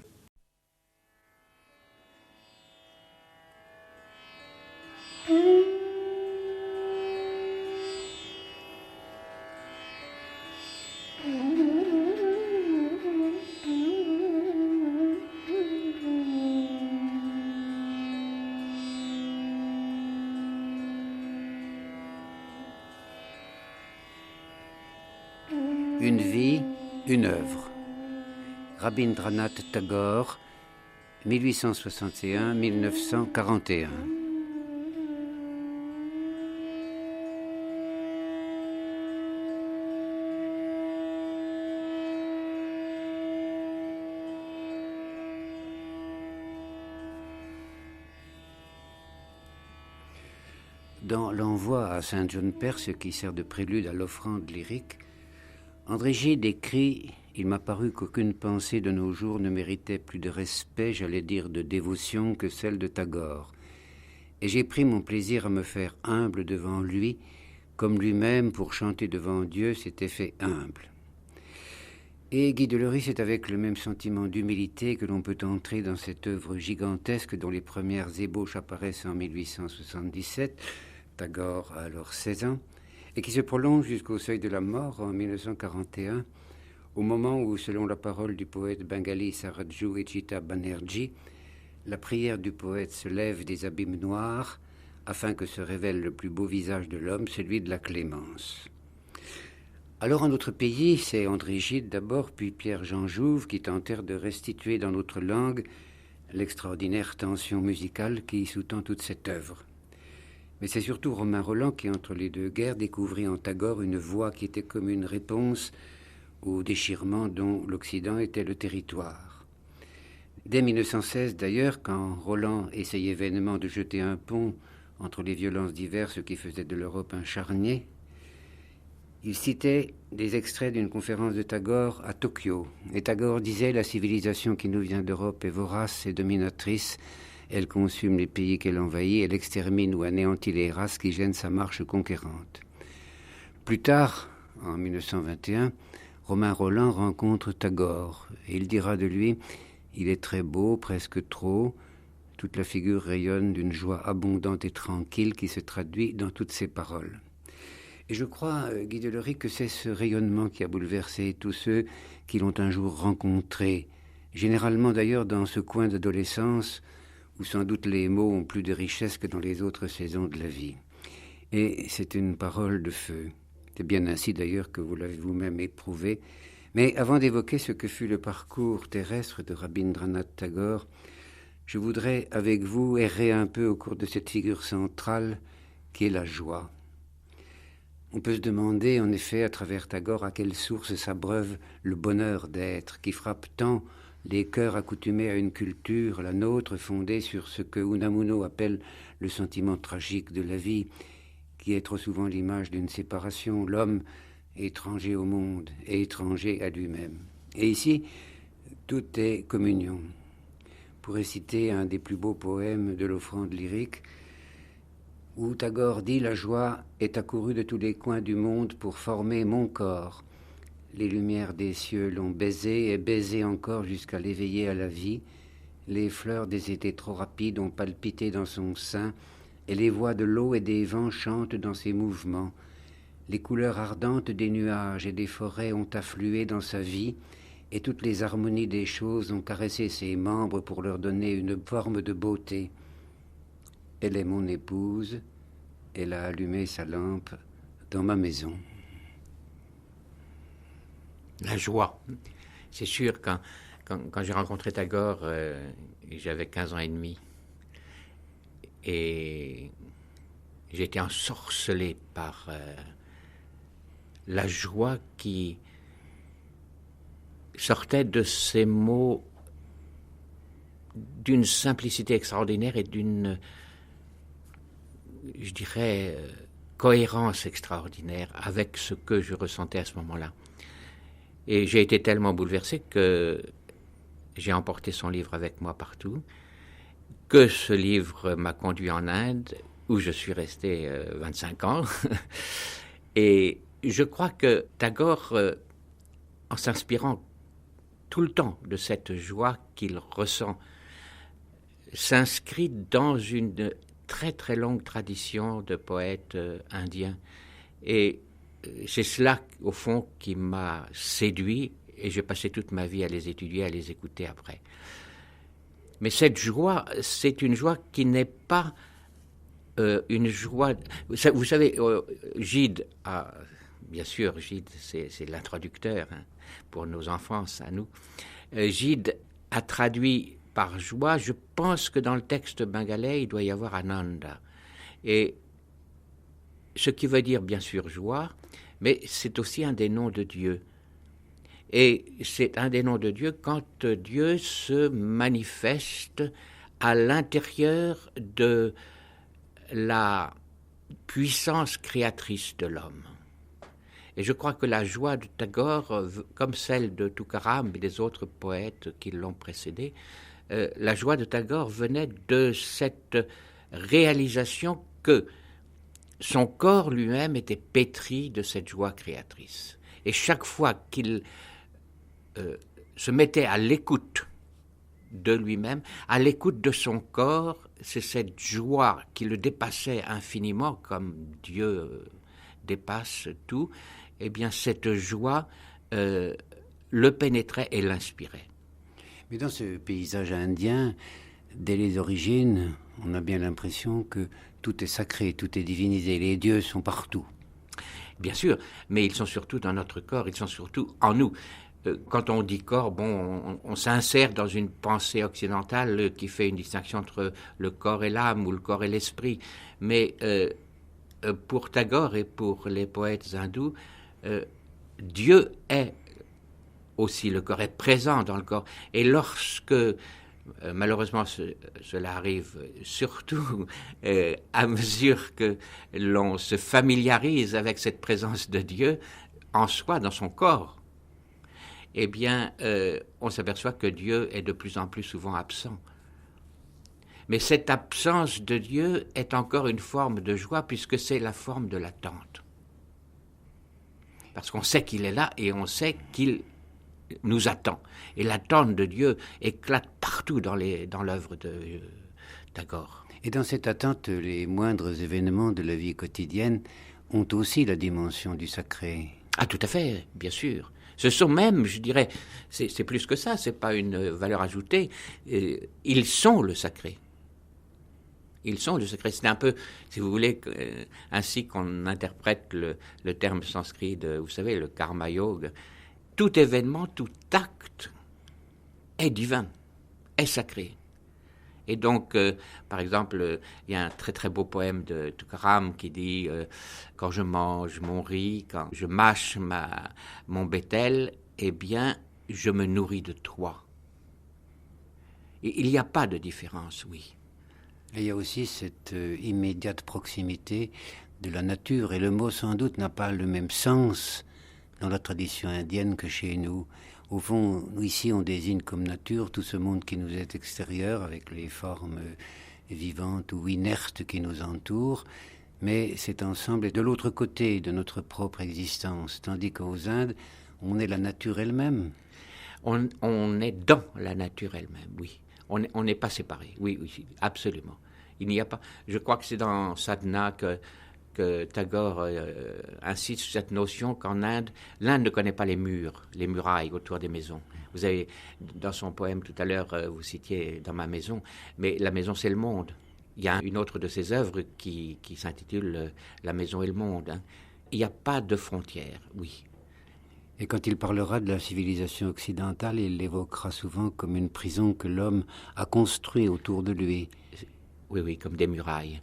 Une vie, une œuvre. Rabindranath Tagore, 1861-1941. Dans l'envoi à Saint John Perse, qui sert de prélude à l'offrande lyrique, André Gide écrit « Il m'a paru qu'aucune pensée de nos jours ne méritait plus de respect, j'allais dire de dévotion, que celle de Tagore. Et j'ai pris mon plaisir à me faire humble devant lui, comme lui-même, pour chanter devant Dieu, s'était fait humble. » Et Guy Delory, c'est avec le même sentiment d'humilité que l'on peut entrer dans cette œuvre gigantesque dont les premières ébauches apparaissent en 1877, Tagore a alors 16 ans, et qui se prolonge jusqu'au seuil de la mort en 1941, au moment où, selon la parole du poète bengali Saraju Echita Banerjee, la prière du poète se lève des abîmes noirs afin que se révèle le plus beau visage de l'homme, celui de la clémence. Alors en notre pays, c'est André Gide d'abord, puis Pierre-Jean Jouve qui tentèrent de restituer dans notre langue l'extraordinaire tension musicale qui sous-tend toute cette œuvre. Mais c'est surtout Romain Rolland qui, entre les deux guerres, découvrit en Tagore une voix qui était comme une réponse au déchirement dont l'Occident était le territoire. Dès 1916, d'ailleurs, quand Rolland essayait vainement de jeter un pont entre les violences diverses qui faisaient de l'Europe un charnier, il citait des extraits d'une conférence de Tagore à Tokyo. Et Tagore disait « La civilisation qui nous vient d'Europe est vorace et dominatrice. Elle consume les pays qu'elle envahit, elle extermine ou anéantit les races qui gênent sa marche conquérante. » Plus tard, en 1921, Romain Rolland rencontre Tagore et il dira de lui « Il est très beau, presque trop. Toute la figure rayonne d'une joie abondante et tranquille qui se traduit dans toutes ses paroles. » Et je crois, Guy Delory, que c'est ce rayonnement qui a bouleversé tous ceux qui l'ont un jour rencontré, généralement d'ailleurs dans ce coin d'adolescence où sans doute les mots ont plus de richesse que dans les autres saisons de la vie. Et c'est une parole de feu. C'est bien ainsi d'ailleurs que vous l'avez vous-même éprouvé. Mais avant d'évoquer ce que fut le parcours terrestre de Rabindranath Tagore, je voudrais avec vous errer un peu au cours de cette figure centrale qui est la joie. On peut se demander en effet à travers Tagore à quelle source s'abreuve le bonheur d'être qui frappe tant les cœurs accoutumés à une culture, la nôtre, fondée sur ce que Unamuno appelle le sentiment tragique de la vie, qui est trop souvent l'image d'une séparation, l'homme étranger au monde et étranger à lui-même. Et ici, tout est communion. Pour citer un des plus beaux poèmes de l'offrande lyrique, où Tagore dit « La joie est accourue de tous les coins du monde pour former mon corps. Les lumières des cieux l'ont baisé et baisé encore jusqu'à l'éveiller à la vie. Les fleurs des étés trop rapides ont palpité dans son sein et les voix de l'eau et des vents chantent dans ses mouvements. Les couleurs ardentes des nuages et des forêts ont afflué dans sa vie et toutes les harmonies des choses ont caressé ses membres pour leur donner une forme de beauté. Elle est mon épouse, elle a allumé sa lampe dans ma maison. » La joie. C'est sûr, quand j'ai rencontré Tagore, j'avais 15 ans et demi. Et j'ai été ensorcelé par la joie qui sortait de ces mots d'une simplicité extraordinaire et d'une, je dirais, cohérence extraordinaire avec ce que je ressentais à ce moment-là. Et j'ai été tellement bouleversé que j'ai emporté son livre avec moi partout, que ce livre m'a conduit en Inde, où je suis resté 25 ans. Et je crois que Tagore, en s'inspirant tout le temps de cette joie qu'il ressent, s'inscrit dans une très très longue tradition de poètes indiens. Et c'est cela, au fond, qui m'a séduit, et j'ai passé toute ma vie à les étudier, à les écouter après. Mais cette joie, c'est une joie qui n'est pas une joie... Vous savez, Gide a... Bien sûr, Gide, c'est l'introducteur pour nos enfances, à nous. Gide a traduit par joie, je pense que dans le texte bengalais, il doit y avoir Ananda. Et ce qui veut dire, bien sûr, joie, mais c'est aussi un des noms de Dieu. Et c'est un des noms de Dieu quand Dieu se manifeste à l'intérieur de la puissance créatrice de l'homme. Et je crois que la joie de Tagore, comme celle de Tukaram et des autres poètes qui l'ont précédé, la joie de Tagore venait de cette réalisation que son corps lui-même était pétri de cette joie créatrice. Et chaque fois qu'il se mettait à l'écoute de lui-même, à l'écoute de son corps, c'est cette joie qui le dépassait infiniment, comme Dieu dépasse tout. Eh bien, cette joie le pénétrait et l'inspirait. Mais dans ce paysage indien, dès les origines, on a bien l'impression que tout est sacré, tout est divinisé, les dieux sont partout. Bien sûr, mais ils sont surtout dans notre corps, ils sont surtout en nous. Quand on dit corps, bon, on s'insère dans une pensée occidentale qui fait une distinction entre le corps et l'âme ou le corps et l'esprit. Mais pour Tagore et pour les poètes hindous, Dieu est aussi, le corps est présent dans le corps. Et lorsque, malheureusement, cela arrive surtout à mesure que l'on se familiarise avec cette présence de Dieu en soi, dans son corps, eh bien, on s'aperçoit que Dieu est de plus en plus souvent absent. Mais cette absence de Dieu est encore une forme de joie puisque c'est la forme de l'attente. Parce qu'on sait qu'il est là et on sait qu'il nous attend. Et l'attente de Dieu éclate partout dans l'œuvre de Tagore. Et dans cette attente, les moindres événements de la vie quotidienne ont aussi la dimension du sacré. Ah, tout à fait, bien sûr. Ce sont même, je dirais, c'est plus que ça, c'est pas une valeur ajoutée. Ils sont le sacré. Ils sont le sacré. C'est un peu, si vous voulez, ainsi qu'on interprète le terme sanskrit de, vous savez, le karma yoga. Tout événement, tout acte est divin, est sacré. Et donc, par exemple, il y a un très très beau poème de Tukaram qui dit quand je mange mon riz, quand je mâche mon bétel, eh bien, je me nourris de toi. Et il n'y a pas de différence, oui. Et il y a aussi cette immédiate proximité de la nature. Et le mot, sans doute, n'a pas le même sens dans la tradition indienne que chez nous. Au fond, ici, on désigne comme nature tout ce monde qui nous est extérieur, avec les formes vivantes ou inertes qui nous entourent. Mais cet ensemble est de l'autre côté de notre propre existence. Tandis qu'aux Indes, on est la nature elle-même. On est dans la nature elle-même, oui. On n'est pas séparés, oui, oui, absolument. Il n'y a pas. Je crois que c'est dans Sadhana que Tagore insiste sur cette notion qu'en Inde, l'Inde ne connaît pas les murs, les murailles autour des maisons. Vous avez, dans son poème tout à l'heure, vous citiez « Dans ma maison », mais la maison, c'est le monde. Il y a une autre de ses œuvres qui s'intitule « La maison et le monde ». Hein. Il n'y a pas de frontières, oui. Et quand il parlera de la civilisation occidentale, il l'évoquera souvent comme une prison que l'homme a construite autour de lui. Oui, oui, comme des murailles.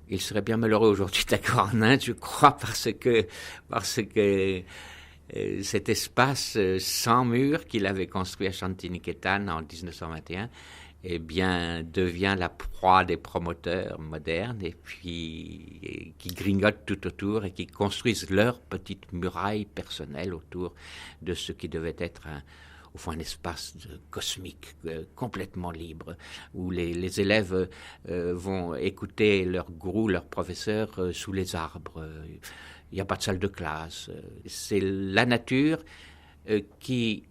Il serait bien malheureux aujourd'hui d'accord en Inde, je crois, parce que cet espace sans mur qu'il avait construit à Shantiniketan en 1921, eh bien, devient la proie des promoteurs modernes et puis qui grignotent tout autour et qui construisent leur petite muraille personnelle autour de ce qui devait être au fond un espace cosmique complètement libre où les élèves vont écouter leur gourou, leur professeur sous les arbres. Il n'y a pas de salle de classe. C'est la nature qui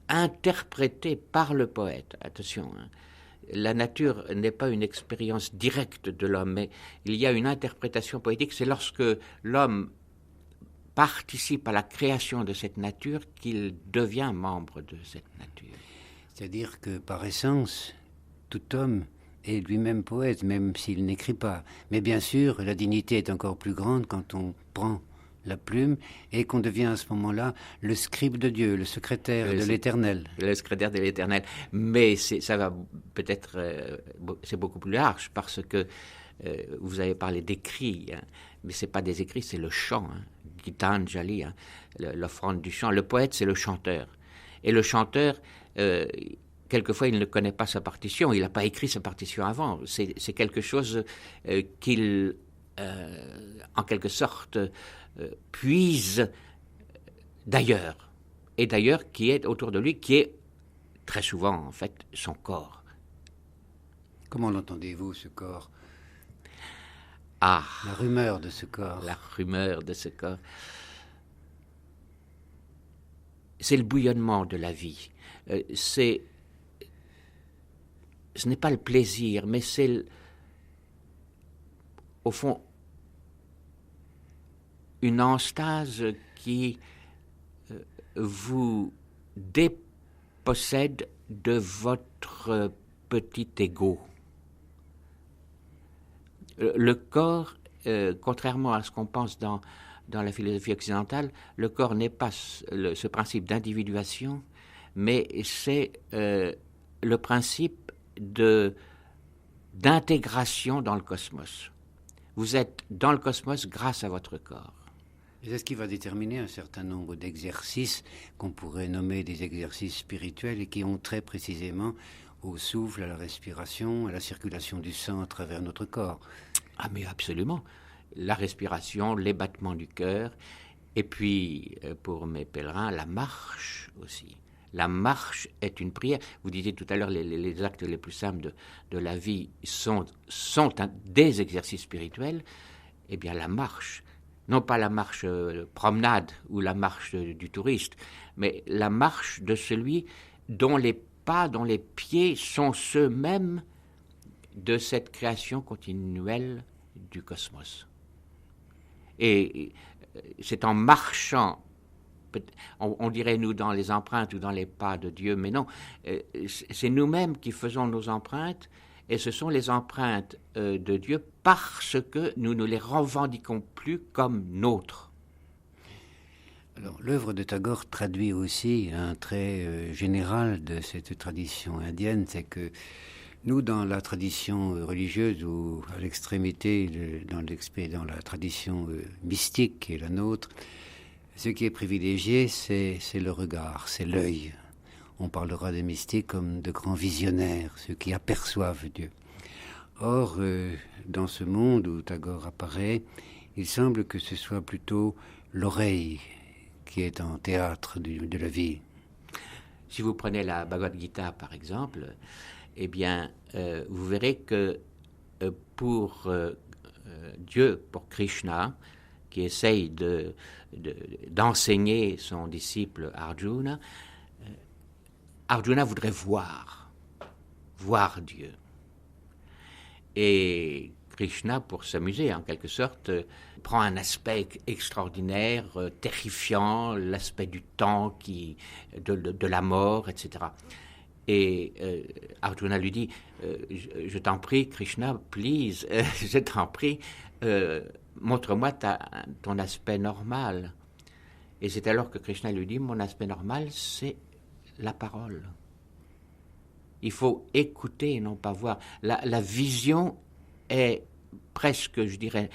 interprétée par le poète. Attention, hein. La nature n'est pas une expérience directe de l'homme, mais il y a une interprétation poétique. C'est lorsque l'homme participe à la création de cette nature qu'il devient membre de cette nature. C'est-à-dire que par essence, tout homme est lui-même poète, même s'il n'écrit pas. Mais bien sûr, la dignité est encore plus grande quand on prend la plume et qu'on devient à ce moment-là le scribe de Dieu, le secrétaire de l'Éternel. Le secrétaire de l'Éternel. Mais ça va peut-être, c'est beaucoup plus large parce que vous avez parlé d'écrits, hein, mais c'est pas des écrits, c'est le chant, hein, Gitanjali, hein, l'offrande du chant. Le poète, c'est le chanteur. Et le chanteur, quelquefois, il ne connaît pas sa partition, il n'a pas écrit sa partition avant. C'est quelque chose qu'il, en quelque sorte, puise d'ailleurs, et d'ailleurs qui est autour de lui, qui est très souvent en fait son corps. Comment l'entendez-vous, ce corps? Ah, la rumeur de ce corps. La rumeur de ce corps. C'est le bouillonnement de la vie. Ce n'est pas le plaisir, mais c'est au fond une enstase qui vous dépossède de votre petit ego. Le corps, contrairement à ce qu'on pense dans la philosophie occidentale, le corps n'est pas ce principe d'individuation, mais c'est le principe d'intégration dans le cosmos. Vous êtes dans le cosmos grâce à votre corps. C'est ce qui va déterminer un certain nombre d'exercices qu'on pourrait nommer des exercices spirituels et qui ont trait précisément au souffle, à la respiration, à la circulation du sang à travers notre corps. Ah mais absolument. La respiration, les battements du cœur, et puis pour mes pèlerins, la marche aussi. La marche est une prière. Vous disiez tout à l'heure, les actes les plus simples de la vie sont des exercices spirituels. Eh bien la marche, non pas la marche promenade ou la marche du touriste, mais la marche de celui dont les pas, dont les pieds sont ceux mêmes de cette création continuelle du cosmos. Et c'est en marchant, on dirait nous dans les empreintes ou dans les pas de Dieu, mais non, c'est nous-mêmes qui faisons nos empreintes, et ce sont les empreintes de Dieu parce que nous ne les revendiquons plus comme nôtres. Alors, l'œuvre de Tagore traduit aussi un trait général de cette tradition indienne, c'est que nous, dans la tradition religieuse ou à l'extrémité, dans la tradition mystique qui est la nôtre, ce qui est privilégié, c'est le regard, c'est l'œil. On parlera des mystiques comme de grands visionnaires, ceux qui aperçoivent Dieu. Or, dans ce monde où Tagore apparaît, il semble que ce soit plutôt l'oreille qui est en théâtre de la vie. Si vous prenez la Bhagavad Gita, par exemple, eh bien, vous verrez que pour Dieu, pour Krishna, qui essaye d'enseigner son disciple Arjuna, Arjuna voudrait voir Dieu. Et Krishna, pour s'amuser en quelque sorte, prend un aspect extraordinaire, terrifiant, l'aspect du temps, de la mort, etc. Et Arjuna lui dit, je t'en prie, Krishna, please, je t'en prie, montre-moi ton aspect normal. Et c'est alors que Krishna lui dit, mon aspect normal, c'est la parole. Il faut écouter et non pas voir. La vision est presque, je dirais,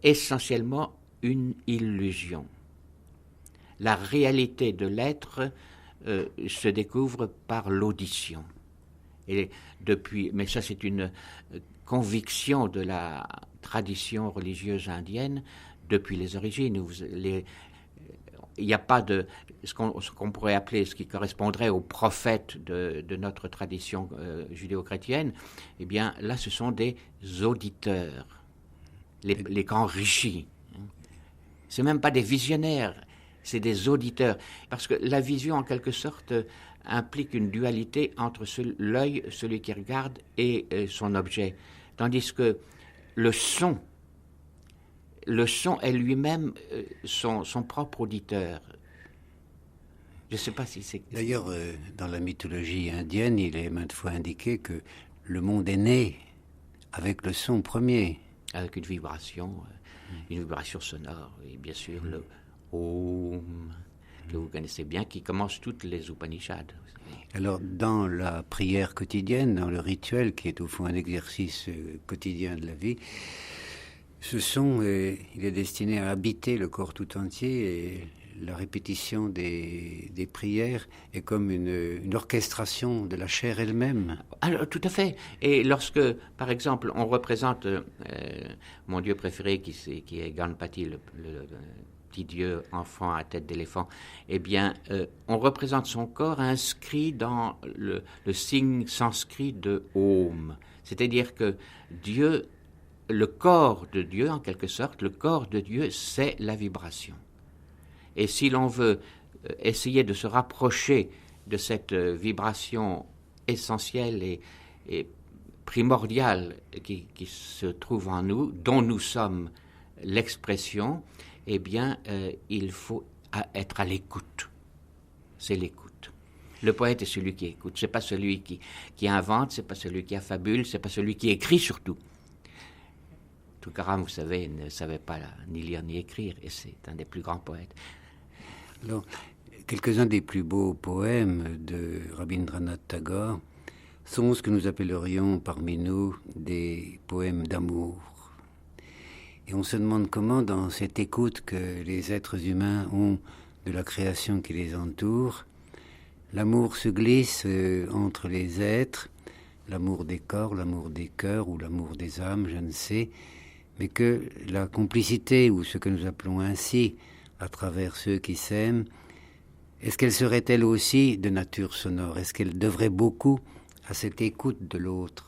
essentiellement une illusion. La réalité de l'être se découvre par l'audition. Mais ça, c'est une conviction de la tradition religieuse indienne depuis les origines. Il n'y a pas de ce qu'on pourrait appeler, ce qui correspondrait aux prophètes de notre tradition judéo-chrétienne. Eh bien, là, ce sont des auditeurs, les grands rishis. C'est même pas des visionnaires, c'est des auditeurs. Parce que la vision, en quelque sorte, implique une dualité entre l'œil, celui qui regarde, et son objet. Tandis que le son est lui-même son propre auditeur. Je ne sais pas si c'est... D'ailleurs, dans la mythologie indienne, il est maintes fois indiqué que le monde est né avec le son premier. Avec une vibration sonore, et bien sûr le Om, que vous connaissez bien, qui commence toutes les Upanishads. Alors, dans la prière quotidienne, dans le rituel, qui est au fond un exercice quotidien de la vie, ce son, il est destiné à habiter le corps tout entier, et la répétition des prières est comme une orchestration de la chair elle-même. Alors, tout à fait. Et lorsque, par exemple, on représente mon dieu préféré, qui est Ganpati, le petit dieu enfant à tête d'éléphant, eh bien, on représente son corps inscrit dans le signe sanskrit de Om. C'est-à-dire que Dieu, le corps de Dieu, en quelque sorte, le corps de Dieu, c'est la vibration. Et si l'on veut essayer de se rapprocher de cette vibration essentielle et primordiale qui se trouve en nous, dont nous sommes l'expression, eh bien, il faut être à l'écoute. C'est l'écoute. Le poète est celui qui écoute. C'est pas celui qui invente, c'est pas celui qui affabule, c'est pas celui qui écrit surtout. Tukaram, vous savez, ne savait pas ni lire ni écrire, et c'est un des plus grands poètes. Alors, quelques-uns des plus beaux poèmes de Rabindranath Tagore sont ce que nous appellerions parmi nous des poèmes d'amour. Et on se demande comment, dans cette écoute que les êtres humains ont de la création qui les entoure, l'amour se glisse entre les êtres, l'amour des corps, l'amour des cœurs ou l'amour des âmes, je ne sais, mais que la complicité, ou ce que nous appelons ainsi, à travers ceux qui s'aiment, est-ce qu'elle serait elle aussi de nature sonore? Est-ce qu'elle devrait beaucoup à cette écoute de l'autre?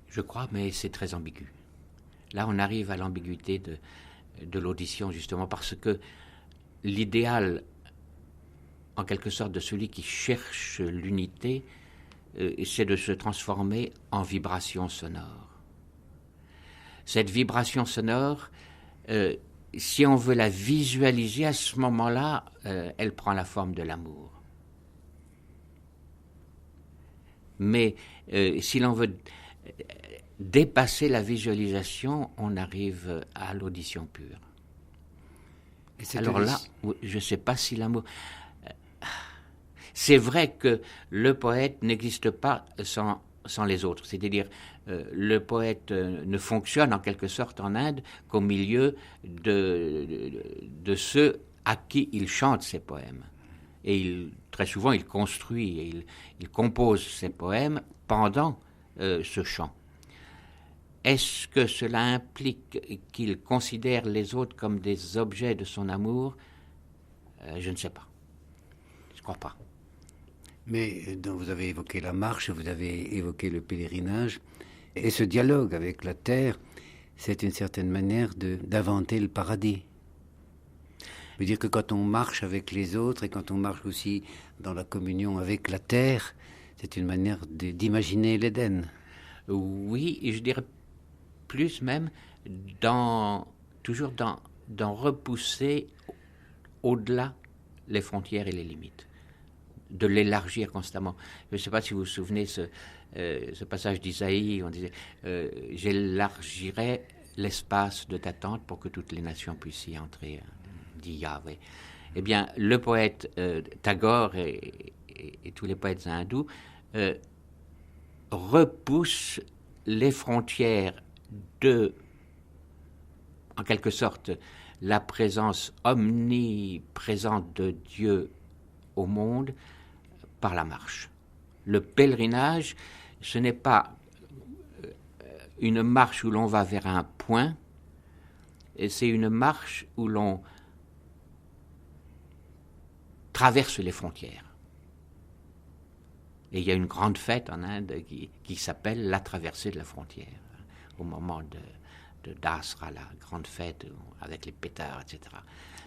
Je crois, mais c'est très ambigu. Là, on arrive à l'ambiguïté de l'audition, justement, parce que l'idéal, en quelque sorte, de celui qui cherche l'unité, c'est de se transformer en vibration sonore. Cette vibration sonore, si on veut la visualiser, à ce moment-là, elle prend la forme de l'amour. Mais si l'on veut dépasser la visualisation, on arrive à l'audition pure. Alors là, je ne sais pas si l'amour... C'est vrai que le poète n'existe pas sans les autres. C'est-à-dire, le poète ne fonctionne en quelque sorte en Inde qu'au milieu de ceux à qui il chante ses poèmes. Et très souvent, il construit, et il compose ses poèmes pendant ce chant. Est-ce que cela implique qu'il considère les autres comme des objets de son amour? Je ne sais pas. Je ne crois pas. Mais vous avez évoqué la marche, vous avez évoqué le pèlerinage, et ce dialogue avec la terre, c'est une certaine manière d'inventer le paradis. Je veux dire que quand on marche avec les autres, et quand on marche aussi dans la communion avec la terre, c'est une manière d'imaginer l'Éden. Oui, et je dirais plus même toujours dans repousser au-delà les frontières et les limites, de l'élargir constamment. Je ne sais pas si vous vous souvenez ce passage d'Isaïe, on disait j'élargirai l'espace de ta tente pour que toutes les nations puissent y entrer, dit Yahweh. Eh bien, le poète Tagore et tous les poètes hindous repoussent les frontières en quelque sorte, la présence omniprésente de Dieu au monde par la marche. Le pèlerinage, ce n'est pas une marche où l'on va vers un point, et c'est une marche où l'on traverse les frontières. Et il y a une grande fête en Inde qui s'appelle la traversée de la frontière, au moment de Dasra, la grande fête avec les pétards, etc.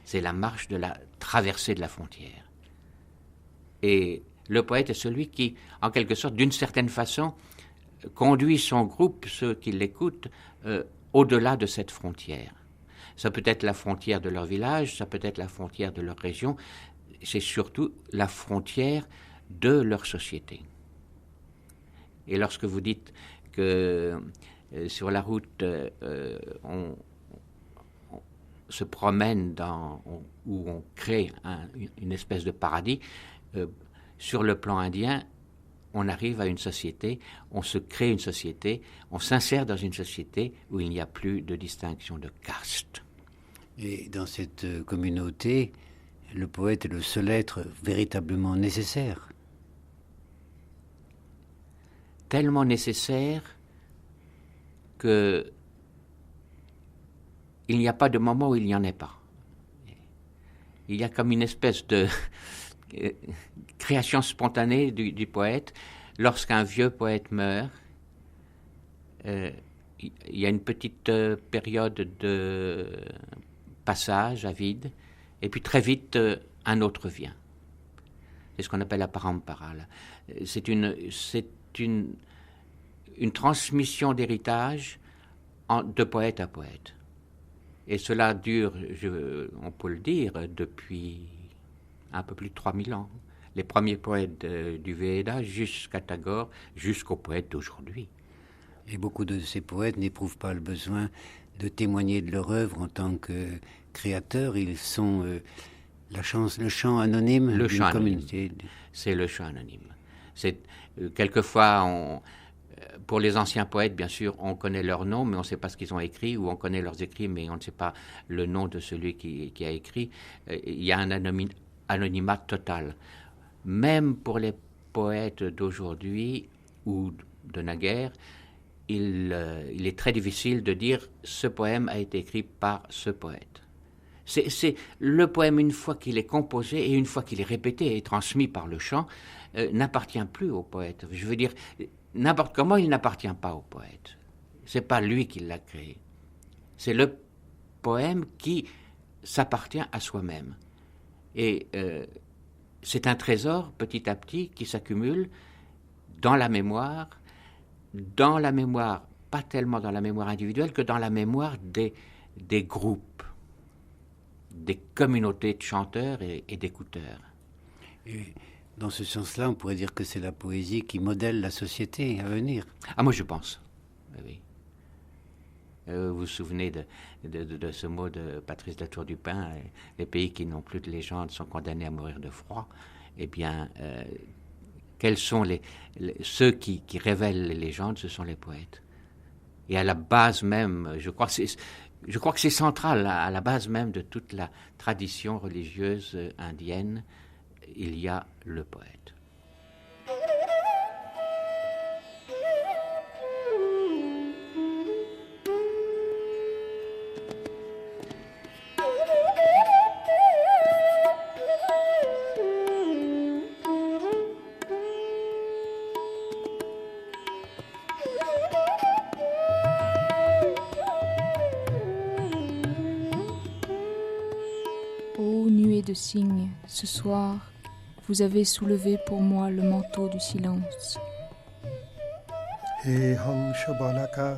C'est la marche de la traversée de la frontière. Et le poète est celui qui, en quelque sorte, d'une certaine façon, conduit son groupe, ceux qui l'écoutent, au-delà de cette frontière. Ça peut être la frontière de leur village, ça peut être la frontière de leur région, c'est surtout la frontière de leur société. Et lorsque vous dites que sur la route, on se promène où on crée une espèce de paradis, sur le plan indien, on arrive à une société, on se crée une société, on s'insère dans une société où il n'y a plus de distinction de caste. Et dans cette communauté, le poète est le seul être véritablement nécessaire. Tellement nécessaire qu'il n'y a pas de moment où il n'y en ait pas. Il y a comme une espèce de création spontanée du poète. Lorsqu'un vieux poète meurt, il y a une petite période de passage à vide, et puis très vite, un autre vient. C'est ce qu'on appelle la parampara. C'est une transmission d'héritage de poète à poète. Et cela dure, on peut le dire, depuis un peu plus de 3000 ans. Les premiers poètes du Veda jusqu'à Tagore, jusqu'aux poètes d'aujourd'hui. Et beaucoup de ces poètes n'éprouvent pas le besoin de témoigner de leur œuvre en tant que créateurs. Ils sont le chant anonyme d'une communauté. C'est le chant anonyme. Quelquefois, pour les anciens poètes, bien sûr, on connaît leur nom, mais on ne sait pas ce qu'ils ont écrit, ou on connaît leurs écrits, mais on ne sait pas le nom de celui qui a écrit. Il y a un anonymat total. Même pour les poètes d'aujourd'hui ou de naguère, il est très difficile de dire « ce poème a été écrit par ce poète ». C'est le poème, une fois qu'il est composé et une fois qu'il est répété et transmis par le chant, n'appartient plus au poète. Je veux dire, n'importe comment, il n'appartient pas au poète. C'est pas lui qui l'a créé. C'est le poème qui s'appartient à soi-même. Et c'est un trésor, petit à petit, qui s'accumule dans la mémoire, pas tellement dans la mémoire individuelle que dans la mémoire des groupes, des communautés de chanteurs et d'écouteurs. Et dans ce sens-là, on pourrait dire que c'est la poésie qui modèle la société à venir. Ah, moi je pense, oui. Vous vous souvenez de ce mot de Patrice Latour-du-Pin, les pays qui n'ont plus de légende sont condamnés à mourir de froid. Eh bien, quels sont ceux qui révèlent les légendes? Ce sont les poètes. Et à la base même, je crois que c'est central, à la base même de toute la tradition religieuse indienne, il y a le poète. De cygnes, ce soir, vous avez soulevé pour moi le manteau du silence. He hangsha balaka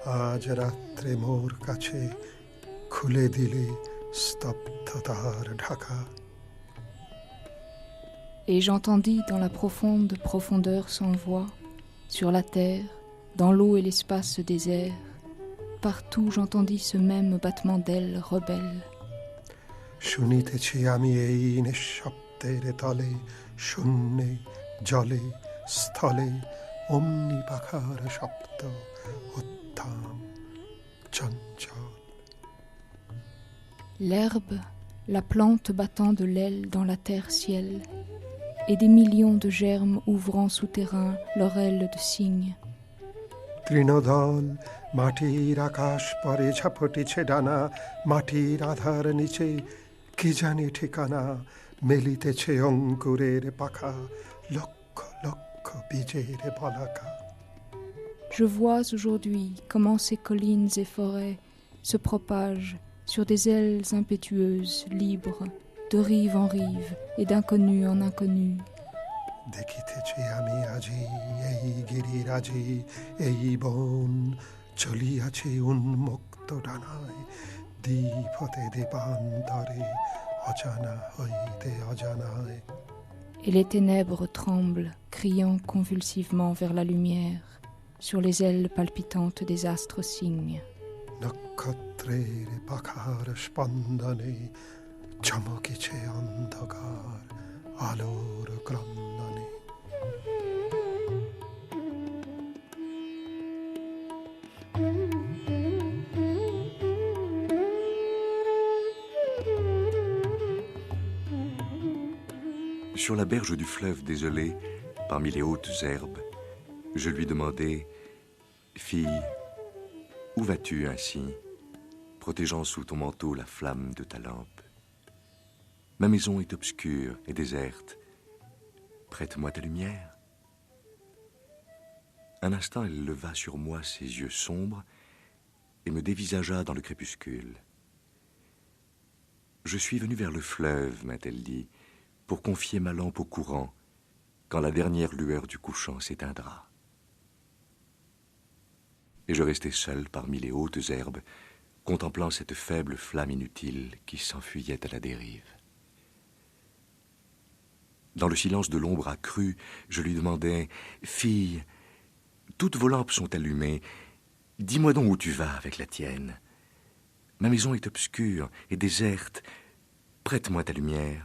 aaj ratre mor kache khule dile stabdhatar dhaka. Et j'entendis dans la profonde profondeur sans voix, sur la terre, dans l'eau et l'espace désert, partout j'entendis ce même battement d'ailes rebelles. শুনিতেছি আমি এই নিঃশব্দের তলে শূন্যে জলে স্থলে অমনি পাখার শব্দ উত্থাম চঞ্চল. L'herbe, la plante battant de l'aile dans la terre-ciel, et des millions de germes ouvrant souterrain leur aile de cygne. তৃণদল মাটির আকাশ পরে ঝাপটিছে ডানা মাটির আধার নিচে কি জানি ঠিকানা মেলিতেছে অঙ্কুরের পাখা লক্ষ লক্ষ বীজের বলাকা. Je vois aujourd'hui comment ces collines et forêts se propagent sur des ailes impétueuses, libres, de rive en rive et d'inconnu en inconnu. দেখিতেছি আমি আজি এই গিরিরাজি এই বন চলিয়াছি উন্মুক্ত ডানায় দ্বীপ হতে দ্বীপান্তরে অজানা হইতে অজানায়. Et les ténèbres tremblent, criant convulsivement vers la lumière, sur les ailes palpitantes des astres cygnes. নক্ষত্রের পাখার স্পন্দনে চমকিছে অন্ধকার আলোর ক্রন্দনে. Sur la berge du fleuve désolé, parmi les hautes herbes, je lui demandai « Fille, où vas-tu ainsi, protégeant sous ton manteau la flamme de ta lampe? Ma maison est obscure et déserte. Prête-moi ta lumière. » Un instant, elle leva sur moi ses yeux sombres et me dévisagea dans le crépuscule. « Je suis venu vers le fleuve, m'a-t-elle dit, pour confier ma lampe au courant, quand la dernière lueur du couchant s'éteindra. » Et je restai seul parmi les hautes herbes, contemplant cette faible flamme inutile qui s'enfuyait à la dérive. Dans le silence de l'ombre accrue, je lui demandai « Fille, toutes vos lampes sont allumées, dis-moi donc où tu vas avec la tienne. Ma maison est obscure et déserte, prête-moi ta lumière. »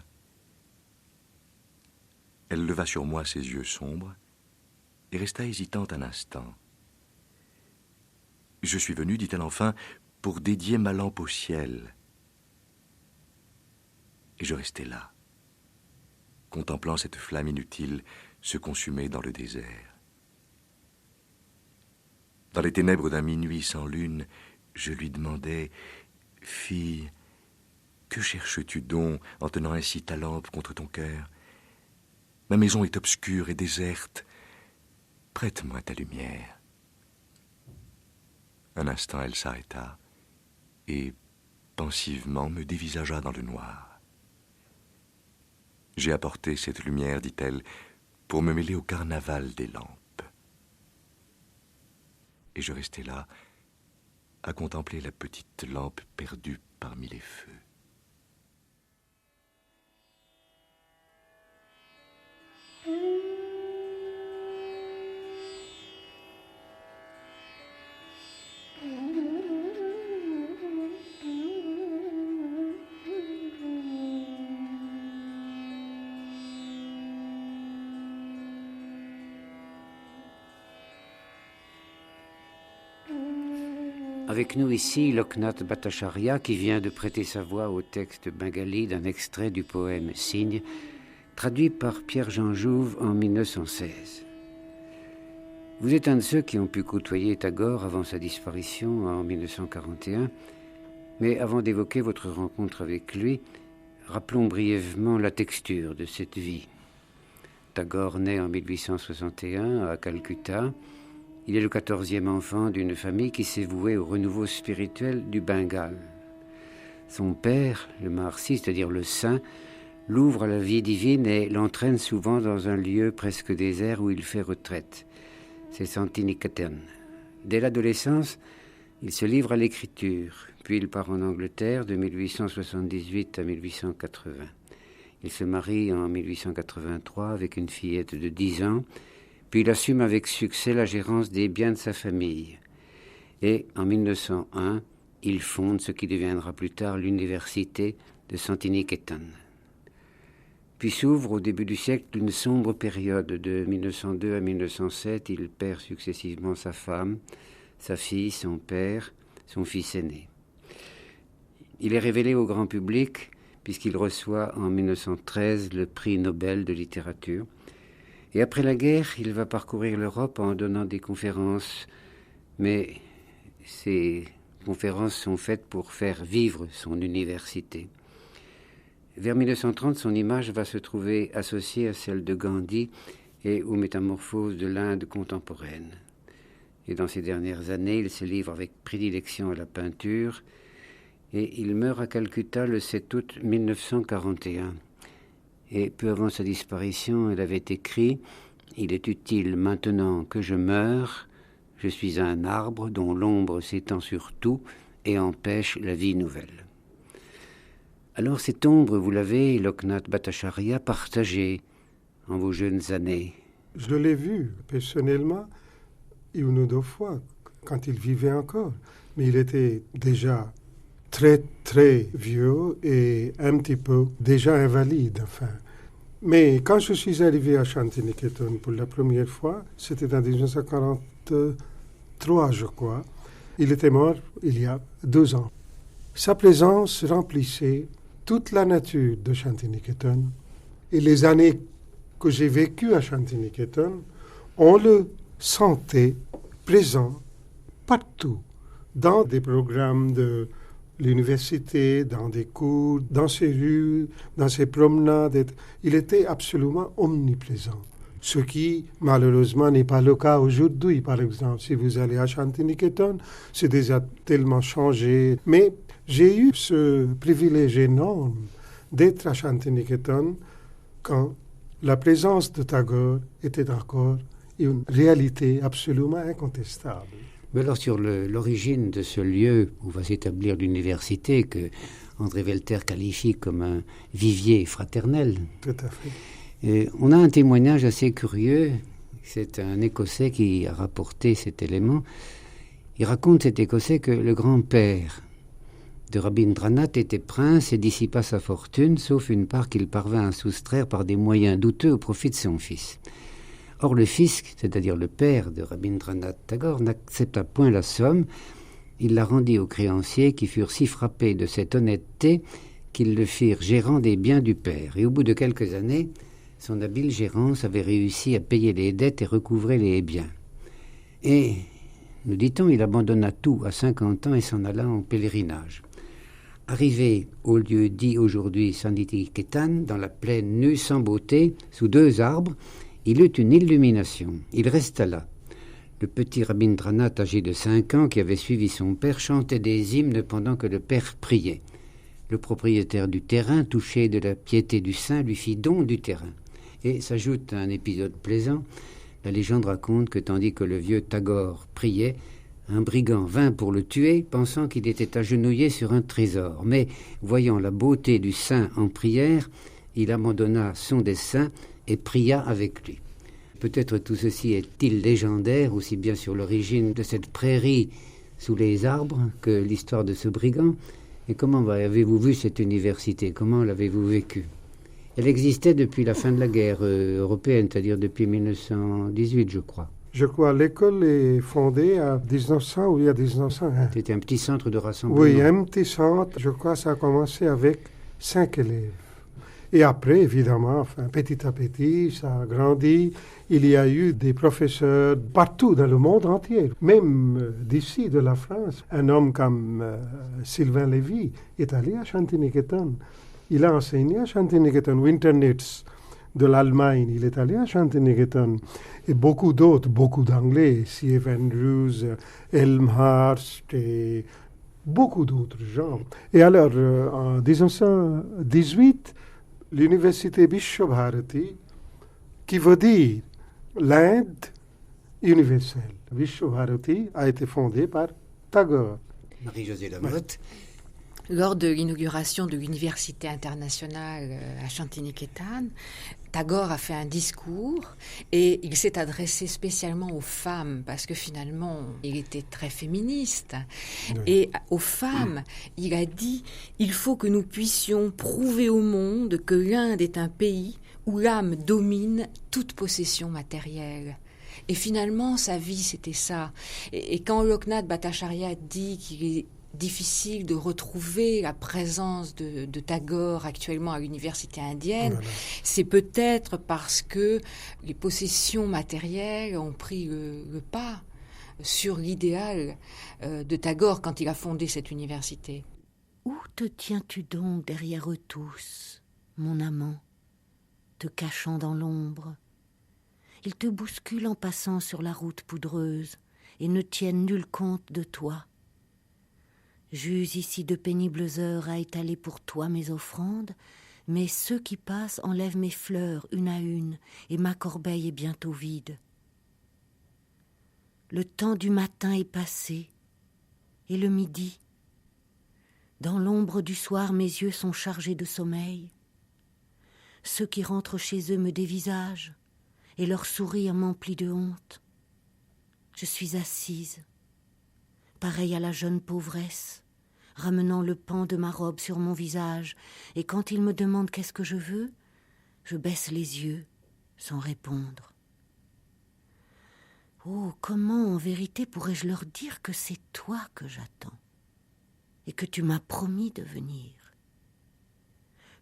Elle leva sur moi ses yeux sombres et resta hésitante un instant. « Je suis venue, dit-elle enfin, pour dédier ma lampe au ciel. » Et je restai là, contemplant cette flamme inutile se consumer dans le désert. Dans les ténèbres d'un minuit sans lune, je lui demandai « Fille, que cherches-tu donc en tenant ainsi ta lampe contre ton cœur? Ma maison est obscure et déserte. Prête-moi ta lumière. » Un instant, elle s'arrêta et, pensivement, me dévisagea dans le noir. « J'ai apporté cette lumière, dit-elle, pour me mêler au carnaval des lampes. » Et je restai là, à contempler la petite lampe perdue parmi les feux. Avec nous ici, Loknath Bhattacharya, qui vient de prêter sa voix au texte bengali d'un extrait du poème Cygne, traduit par Pierre-Jean Jouve en 1916. Vous êtes un de ceux qui ont pu côtoyer Tagore avant sa disparition en 1941, mais avant d'évoquer votre rencontre avec lui, rappelons brièvement la texture de cette vie. Tagore naît en 1861 à Calcutta. Il est le 14e enfant d'une famille qui s'est vouée au renouveau spirituel du Bengale. Son père, le Maharshi, c'est-à-dire le saint, l'ouvre à la vie divine et l'entraîne souvent dans un lieu presque désert où il fait retraite. C'est Santiniketan. Dès l'adolescence, il se livre à l'écriture, puis il part en Angleterre de 1878 à 1880. Il se marie en 1883 avec une fillette de 10 ans, puis il assume avec succès la gérance des biens de sa famille. Et en 1901, il fonde ce qui deviendra plus tard l'université de Santiniketan. Puis s'ouvre au début du siècle une sombre période de 1902 à 1907. Il perd successivement sa femme, sa fille, son père, son fils aîné. Il est révélé au grand public puisqu'il reçoit en 1913 le prix Nobel de littérature. Et après la guerre, il va parcourir l'Europe en donnant des conférences, mais ces conférences sont faites pour faire vivre son université. Vers 1930, son image va se trouver associée à celle de Gandhi et aux métamorphoses de l'Inde contemporaine. Et dans ces dernières années, il se livre avec prédilection à la peinture et il meurt à Calcutta le 7 août 1941. Et peu avant sa disparition, elle avait écrit « Il est utile maintenant que je meure, je suis un arbre dont l'ombre s'étend sur tout et empêche la vie nouvelle. » Alors cette ombre, vous l'avez, Loknath Bhattacharya, partagée en vos jeunes années. Je l'ai vu personnellement une ou deux fois quand il vivait encore, mais il était déjà très, très vieux et un petit peu déjà invalide, enfin. Mais quand je suis arrivé à Shantiniketan pour la première fois, c'était en 1943, je crois. Il était mort il y a 2 ans. Sa présence remplissait toute la nature de Shantiniketan. Et les années que j'ai vécues à Shantiniketan, on le sentait présent partout, dans des programmes de l'université, dans des cours, dans ses rues, dans ses promenades. Il était absolument omniprésent. Ce qui, malheureusement, n'est pas le cas aujourd'hui. Par exemple, si vous allez à Shantiniketan, c'est déjà tellement changé. Mais j'ai eu ce privilège énorme d'être à Shantiniketan quand la présence de Tagore était encore une réalité absolument incontestable. Mais alors sur l'origine de ce lieu où va s'établir l'université, que André Welter qualifie comme un vivier fraternel. Tout à fait. On a un témoignage assez curieux. C'est un Écossais qui a rapporté cet élément. Il raconte, cet Écossais, que le grand-père de Rabindranath était prince et dissipa sa fortune, sauf une part qu'il parvint à soustraire par des moyens douteux au profit de son fils. Or, le fils, c'est-à-dire le père de Rabindranath Tagore, n'accepta point la somme. Il la rendit aux créanciers qui furent si frappés de cette honnêteté qu'ils le firent gérant des biens du père. Et au bout de quelques années, son habile gérance avait réussi à payer les dettes et recouvrer les biens. Et, nous dit-on, il abandonna tout à 50 ans et s'en alla en pèlerinage. Arrivé au lieu dit aujourd'hui Santiniketan, dans la plaine nue sans beauté, sous 2 arbres, il eut une illumination. Il resta là. Le petit Rabindranath, âgé de 5 ans, qui avait suivi son père, chantait des hymnes pendant que le père priait. Le propriétaire du terrain, touché de la piété du saint, lui fit don du terrain. Et s'ajoute un épisode plaisant. La légende raconte que tandis que le vieux Tagore priait, Un brigand vint pour le tuer, pensant qu'il était agenouillé sur un trésor. Mais, voyant la beauté du saint en prière, il abandonna son dessein et pria avec lui. Peut-être tout ceci est-il légendaire, aussi bien sur l'origine de cette prairie sous les arbres que l'histoire de ce brigand. Et comment avez-vous vu cette université? Comment l'avez-vous vécue? Elle existait depuis la fin de la guerre européenne, c'est-à-dire depuis 1918, je crois. Je crois l'école est fondée à 1900 ou il y a 1901. C'était un petit centre de rassemblement. Oui, un petit centre. Je crois que ça a commencé avec 5 élèves. Et après, évidemment, enfin, petit à petit, ça a grandi. Il y a eu des professeurs partout dans le monde entier, même d'ici, de la France. Un homme comme Sylvain Lévy est allé à Chantilly-Niketon. Il a enseigné à Chantilly-Niketon. Winternitz de l'Allemagne, il est allé à Chantilly-Niketon. Et beaucoup d'autres, beaucoup d'anglais, C.F. Andrews, Elmhurst et beaucoup d'autres gens. Et alors, en 1918, l'université Vishwabharati, qui veut dire l'Inde universelle. Vishwabharati a été fondée par Tagore. Marie-Josée Lamotte. Lors de l'inauguration de l'Université internationale à Chantilly-Niketon, Tagore a fait un discours et il s'est adressé spécialement aux femmes parce que finalement, il était très féministe. Oui. Et aux femmes, il a dit « Il faut que nous puissions prouver au monde que l'Inde est un pays où l'âme domine toute possession matérielle. » Et finalement, sa vie, c'était ça. Et quand Loknath Bhattacharya dit qu'il est difficile de retrouver la présence de Tagore actuellement à l'université indienne, c'est peut-être parce que les possessions matérielles ont pris le pas sur l'idéal de Tagore quand il a fondé cette université. Où te tiens-tu donc derrière eux tous, mon amant, te cachant dans l'ombre? Ils te bousculent en passant sur la route poudreuse et ne tiennent nul compte de toi. J'use ici de pénibles heures à étaler pour toi mes offrandes, mais ceux qui passent enlèvent mes fleurs une à une, et ma corbeille est bientôt vide. Le temps du matin est passé, et le midi. Dans l'ombre du soir, mes yeux sont chargés de sommeil. Ceux qui rentrent chez eux me dévisagent, et leur sourire m'emplit de honte. Je suis assise, pareille à la jeune pauvresse, ramenant le pan de ma robe sur mon visage, et quand ils me demandent qu'est-ce que je veux, je baisse les yeux sans répondre. Oh, comment en vérité pourrais-je leur dire que c'est toi que j'attends, et que tu m'as promis de venir?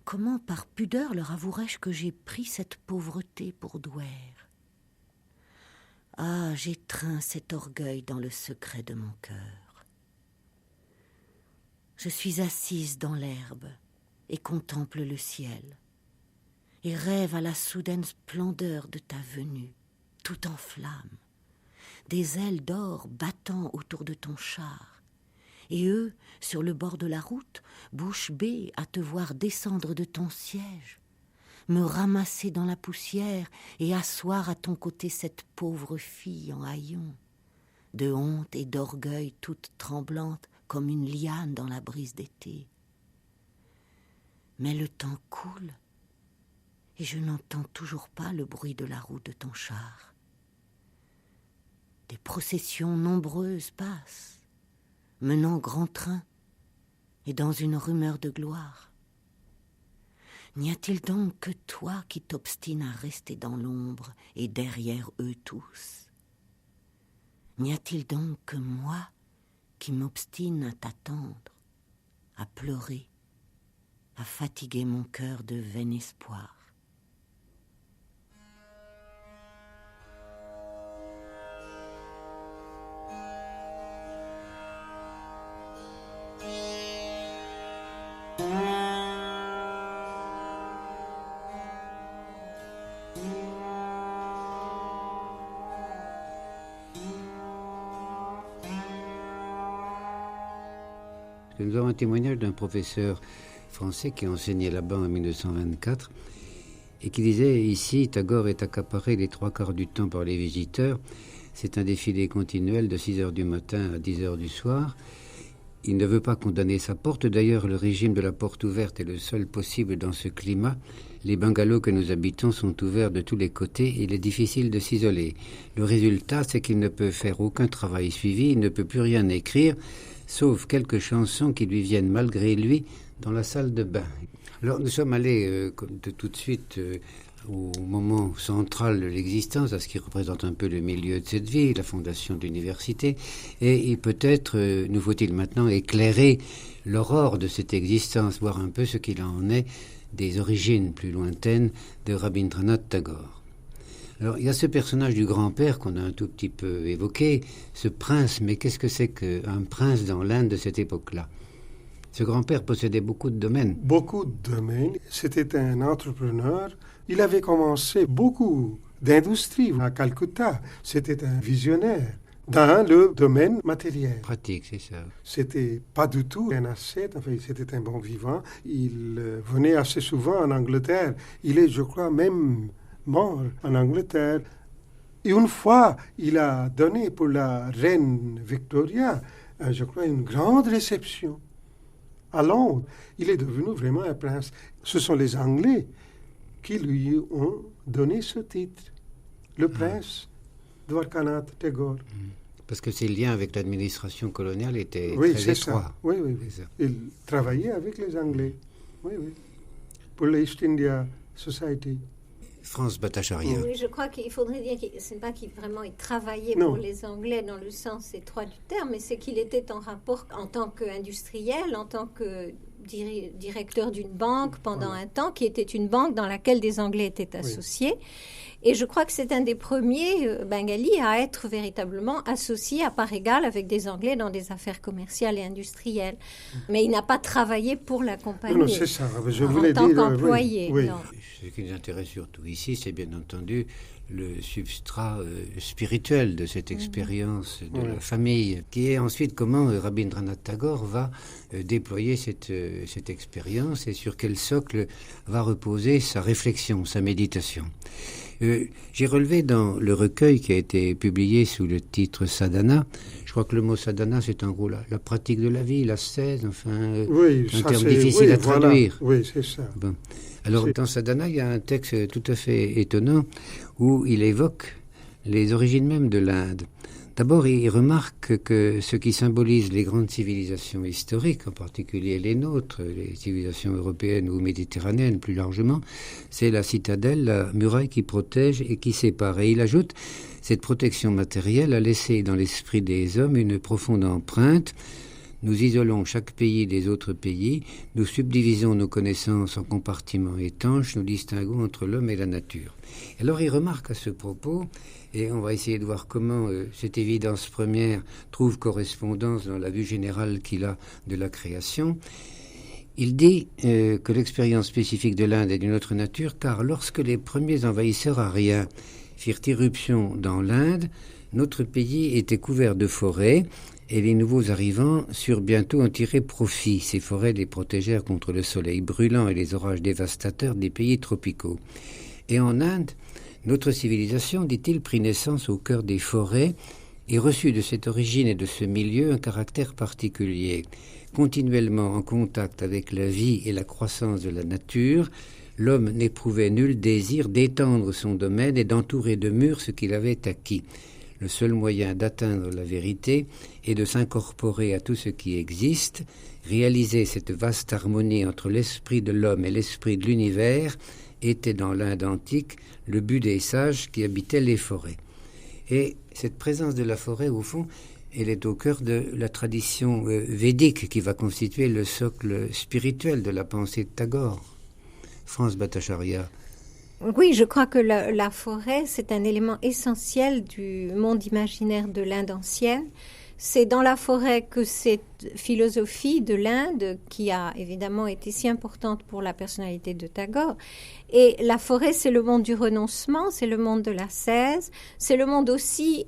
Comment par pudeur leur avouerais-je que j'ai pris cette pauvreté pour douaire? Ah, j'étreins cet orgueil dans le secret de mon cœur. Je suis assise dans l'herbe et contemple le ciel, et rêve à la soudaine splendeur de ta venue, tout en flammes, des ailes d'or battant autour de ton char, et eux, sur le bord de la route, bouche bée à te voir descendre de ton siège, me ramasser dans la poussière et asseoir à ton côté cette pauvre fille en haillons, de honte et d'orgueil toute tremblante comme une liane dans la brise d'été. Mais le temps coule et je n'entends toujours pas le bruit de la roue de ton char. Des processions nombreuses passent, menant grand train et dans une rumeur de gloire. N'y a-t-il donc que toi qui t'obstines à rester dans l'ombre et derrière eux tous? N'y a-t-il donc que moi qui m'obstine à t'attendre, à pleurer, à fatiguer mon cœur de vain espoir? Nous avons un témoignage d'un professeur français qui enseignait là-bas en 1924 et qui disait « Ici, Tagore est accaparé les 3/4 du temps par les visiteurs. c'est un défilé continuel de 6 heures du matin à 10 heures du soir. Il ne veut pas condamner sa porte. D'ailleurs, le régime de la porte ouverte est le seul possible dans ce climat. Les bungalows que nous habitons sont ouverts de tous les côtés. Il est difficile de s'isoler. Le résultat, c'est qu'il ne peut faire aucun travail suivi. Il ne peut plus rien écrire, sauf quelques chansons qui lui viennent malgré lui dans la salle de bain. Alors, nous sommes allés tout de suite au moment central de l'existence, à ce qui représente un peu le milieu de cette vie, la fondation d'université, et peut-être nous faut-il maintenant éclairer l'aurore de cette existence, voir un peu ce qu'il en est des origines plus lointaines de Rabindranath Tagore. Alors, il y a ce personnage du grand-père qu'on a un tout petit peu évoqué, ce prince, mais qu'est-ce que c'est qu'un prince dans l'Inde de cette époque-là? Ce grand-père possédait beaucoup de domaines. Beaucoup de domaines. C'était un entrepreneur. Il avait commencé beaucoup d'industries à Calcutta. C'était un visionnaire dans le domaine matériel. Pratique, c'est ça. C'était pas du tout un ascète. Enfin, c'était un bon vivant. Il venait assez souvent en Angleterre. Il est, je crois, même mort en Angleterre. Et une fois, il a donné pour la reine Victoria, je crois, une grande réception. À Londres, il est devenu vraiment un prince. Ce sont les Anglais qui lui ont donné ce titre, le prince Dwarkanath Tagore. Parce que ses liens avec l'administration coloniale étaient très étroits. Oui, c'est ça. Il travaillait avec les Anglais, pour l'East India Society. France Bhattacharya. Oui, je crois qu'il faudrait dire que ce n'est pas qu'il vraiment il travaillait pour les Anglais dans le sens étroit du terme, mais c'est qu'il était en rapport en tant qu'industriel, en tant que directeur d'une banque pendant un temps, qui était une banque dans laquelle des Anglais étaient associés. Et je crois que c'est un des premiers Bengalis à être véritablement associé à part égale avec des Anglais dans des affaires commerciales et industrielles. Mais il n'a pas travaillé pour la compagnie. Non, c'est ça. Je en tant qu'employé. Oui. Ce qui nous intéresse surtout ici, c'est bien entendu le substrat spirituel de cette expérience de la famille, qui est ensuite comment Rabindranath Tagore va déployer cette expérience et sur quel socle va reposer sa réflexion, sa méditation. J'ai relevé dans le recueil qui a été publié sous le titre Sadhana, je crois que le mot sadhana, c'est en gros la pratique de la vie, l'ascèse, enfin, un terme difficile à traduire. Oui, c'est ça. Bon. Alors, dans Sadhana, il y a un texte tout à fait étonnant où il évoque les origines même de l'Inde. D'abord, il remarque que ce qui symbolise les grandes civilisations historiques, en particulier les nôtres, les civilisations européennes ou méditerranéennes plus largement, c'est la citadelle, la muraille qui protège et qui sépare. Et il ajoute, cette protection matérielle a laissé dans l'esprit des hommes une profonde empreinte. Nous isolons chaque pays des autres pays, nous subdivisons nos connaissances en compartiments étanches, nous distinguons entre l'homme et la nature. Alors il remarque à ce propos, et on va essayer de voir comment cette évidence première trouve correspondance dans la vue générale qu'il a de la création. Il dit que l'expérience spécifique de l'Inde est d'une autre nature, car lorsque les premiers envahisseurs ariens firent irruption dans l'Inde, notre pays était couvert de forêts, et les nouveaux arrivants surent bientôt en tirer profit. Ces forêts les protégèrent contre le soleil brûlant et les orages dévastateurs des pays tropicaux. Et en Inde, notre civilisation, dit-il, prit naissance au cœur des forêts et reçut de cette origine et de ce milieu un caractère particulier. Continuellement en contact avec la vie et la croissance de la nature, l'homme n'éprouvait nul désir d'étendre son domaine et d'entourer de murs ce qu'il avait acquis. Le seul moyen d'atteindre la vérité est de s'incorporer à tout ce qui existe, réaliser cette vaste harmonie entre l'esprit de l'homme et l'esprit de l'univers était dans l'Inde antique le but des sages qui habitaient les forêts. Et cette présence de la forêt, au fond, elle est au cœur de la tradition védique qui va constituer le socle spirituel de la pensée de Tagore. France Bhattacharya. Oui, je crois que la forêt, c'est un élément essentiel du monde imaginaire de l'Inde ancienne. C'est dans la forêt que s'est cette philosophie de l'Inde qui a évidemment été si importante pour la personnalité de Tagore. Et la forêt, c'est le monde du renoncement, c'est le monde de l'ascèse, c'est le monde aussi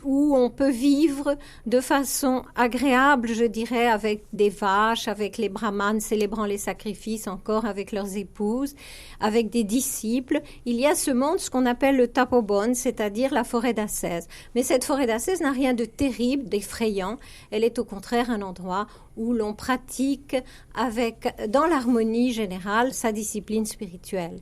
où on peut vivre de façon agréable, je dirais, avec des vaches, avec les brahmanes célébrant les sacrifices, encore avec leurs épouses, avec des disciples. Il y a ce monde, ce qu'on appelle le tapobon, c'est-à-dire la forêt d'ascèse. Mais cette forêt d'ascèse n'a rien de terrible, d'effrayant. Elle est au contraire un endroit où l'on pratique dans l'harmonie générale sa discipline spirituelle.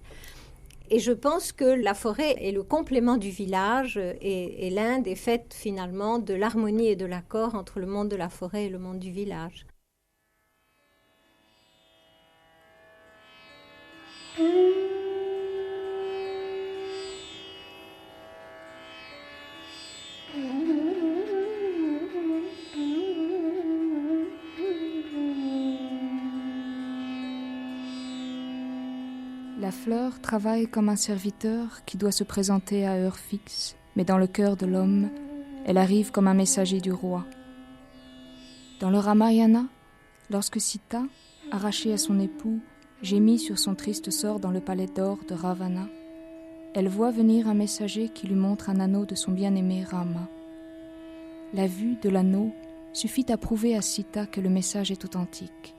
Et je pense que la forêt est le complément du village et l'Inde est faite finalement de l'harmonie et de l'accord entre le monde de la forêt et le monde du village. La fleur travaille comme un serviteur qui doit se présenter à heure fixe, mais dans le cœur de l'homme, elle arrive comme un messager du roi. Dans le Ramayana, lorsque Sita, arrachée à son époux, gémit sur son triste sort dans le palais d'or de Ravana, elle voit venir un messager qui lui montre un anneau de son bien-aimé Rama. La vue de l'anneau suffit à prouver à Sita que le message est authentique.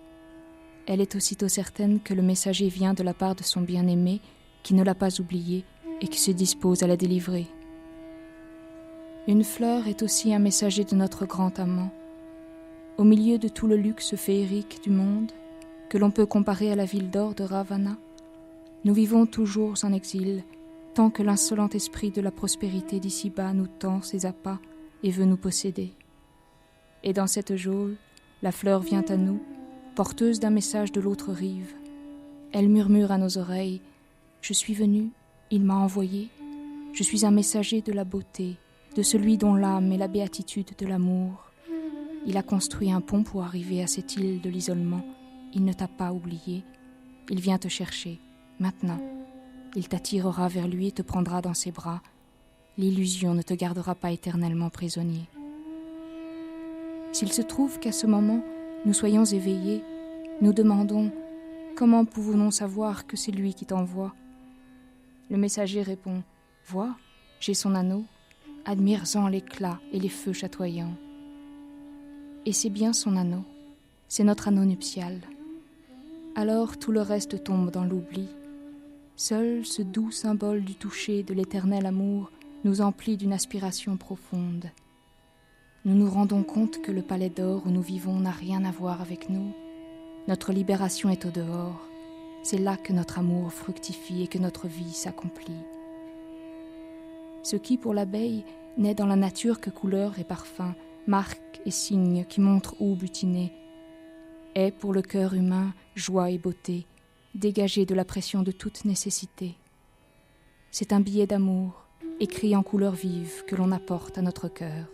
Elle est aussitôt certaine que le messager vient de la part de son bien-aimé, qui ne l'a pas oublié et qui se dispose à la délivrer. Une fleur est aussi un messager de notre grand amant. Au milieu de tout le luxe féerique du monde, que l'on peut comparer à la ville d'or de Ravana, nous vivons toujours en exil, tant que l'insolent esprit de la prospérité d'ici-bas nous tend ses appâts et veut nous posséder. Et dans cette geôle, la fleur vient à nous, porteuse d'un message de l'autre rive. Elle murmure à nos oreilles « Je suis venue, il m'a envoyé, je suis un messager de la beauté, de celui dont l'âme est la béatitude de l'amour. Il a construit un pont pour arriver à cette île de l'isolement. Il ne t'a pas oublié, il vient te chercher, maintenant. Il t'attirera vers lui et te prendra dans ses bras. L'illusion ne te gardera pas éternellement prisonnier. S'il se trouve qu'à ce moment, nous soyons éveillés, nous demandons « Comment pouvons-nous savoir que c'est lui qui t'envoie ?» Le messager répond « Vois, j'ai son anneau, admire-en l'éclat et les feux chatoyants. » Et c'est bien son anneau, c'est notre anneau nuptial. Alors tout le reste tombe dans l'oubli. Seul ce doux symbole du toucher de l'éternel amour nous emplit d'une aspiration profonde. Nous nous rendons compte que le palais d'or où nous vivons n'a rien à voir avec nous. Notre libération est au dehors. C'est là que notre amour fructifie et que notre vie s'accomplit. Ce qui, pour l'abeille, n'est dans la nature que couleur et parfum, marque et signe qui montrent où butiner, est pour le cœur humain joie et beauté, dégagée de la pression de toute nécessité. C'est un billet d'amour, écrit en couleurs vives, que l'on apporte à notre cœur.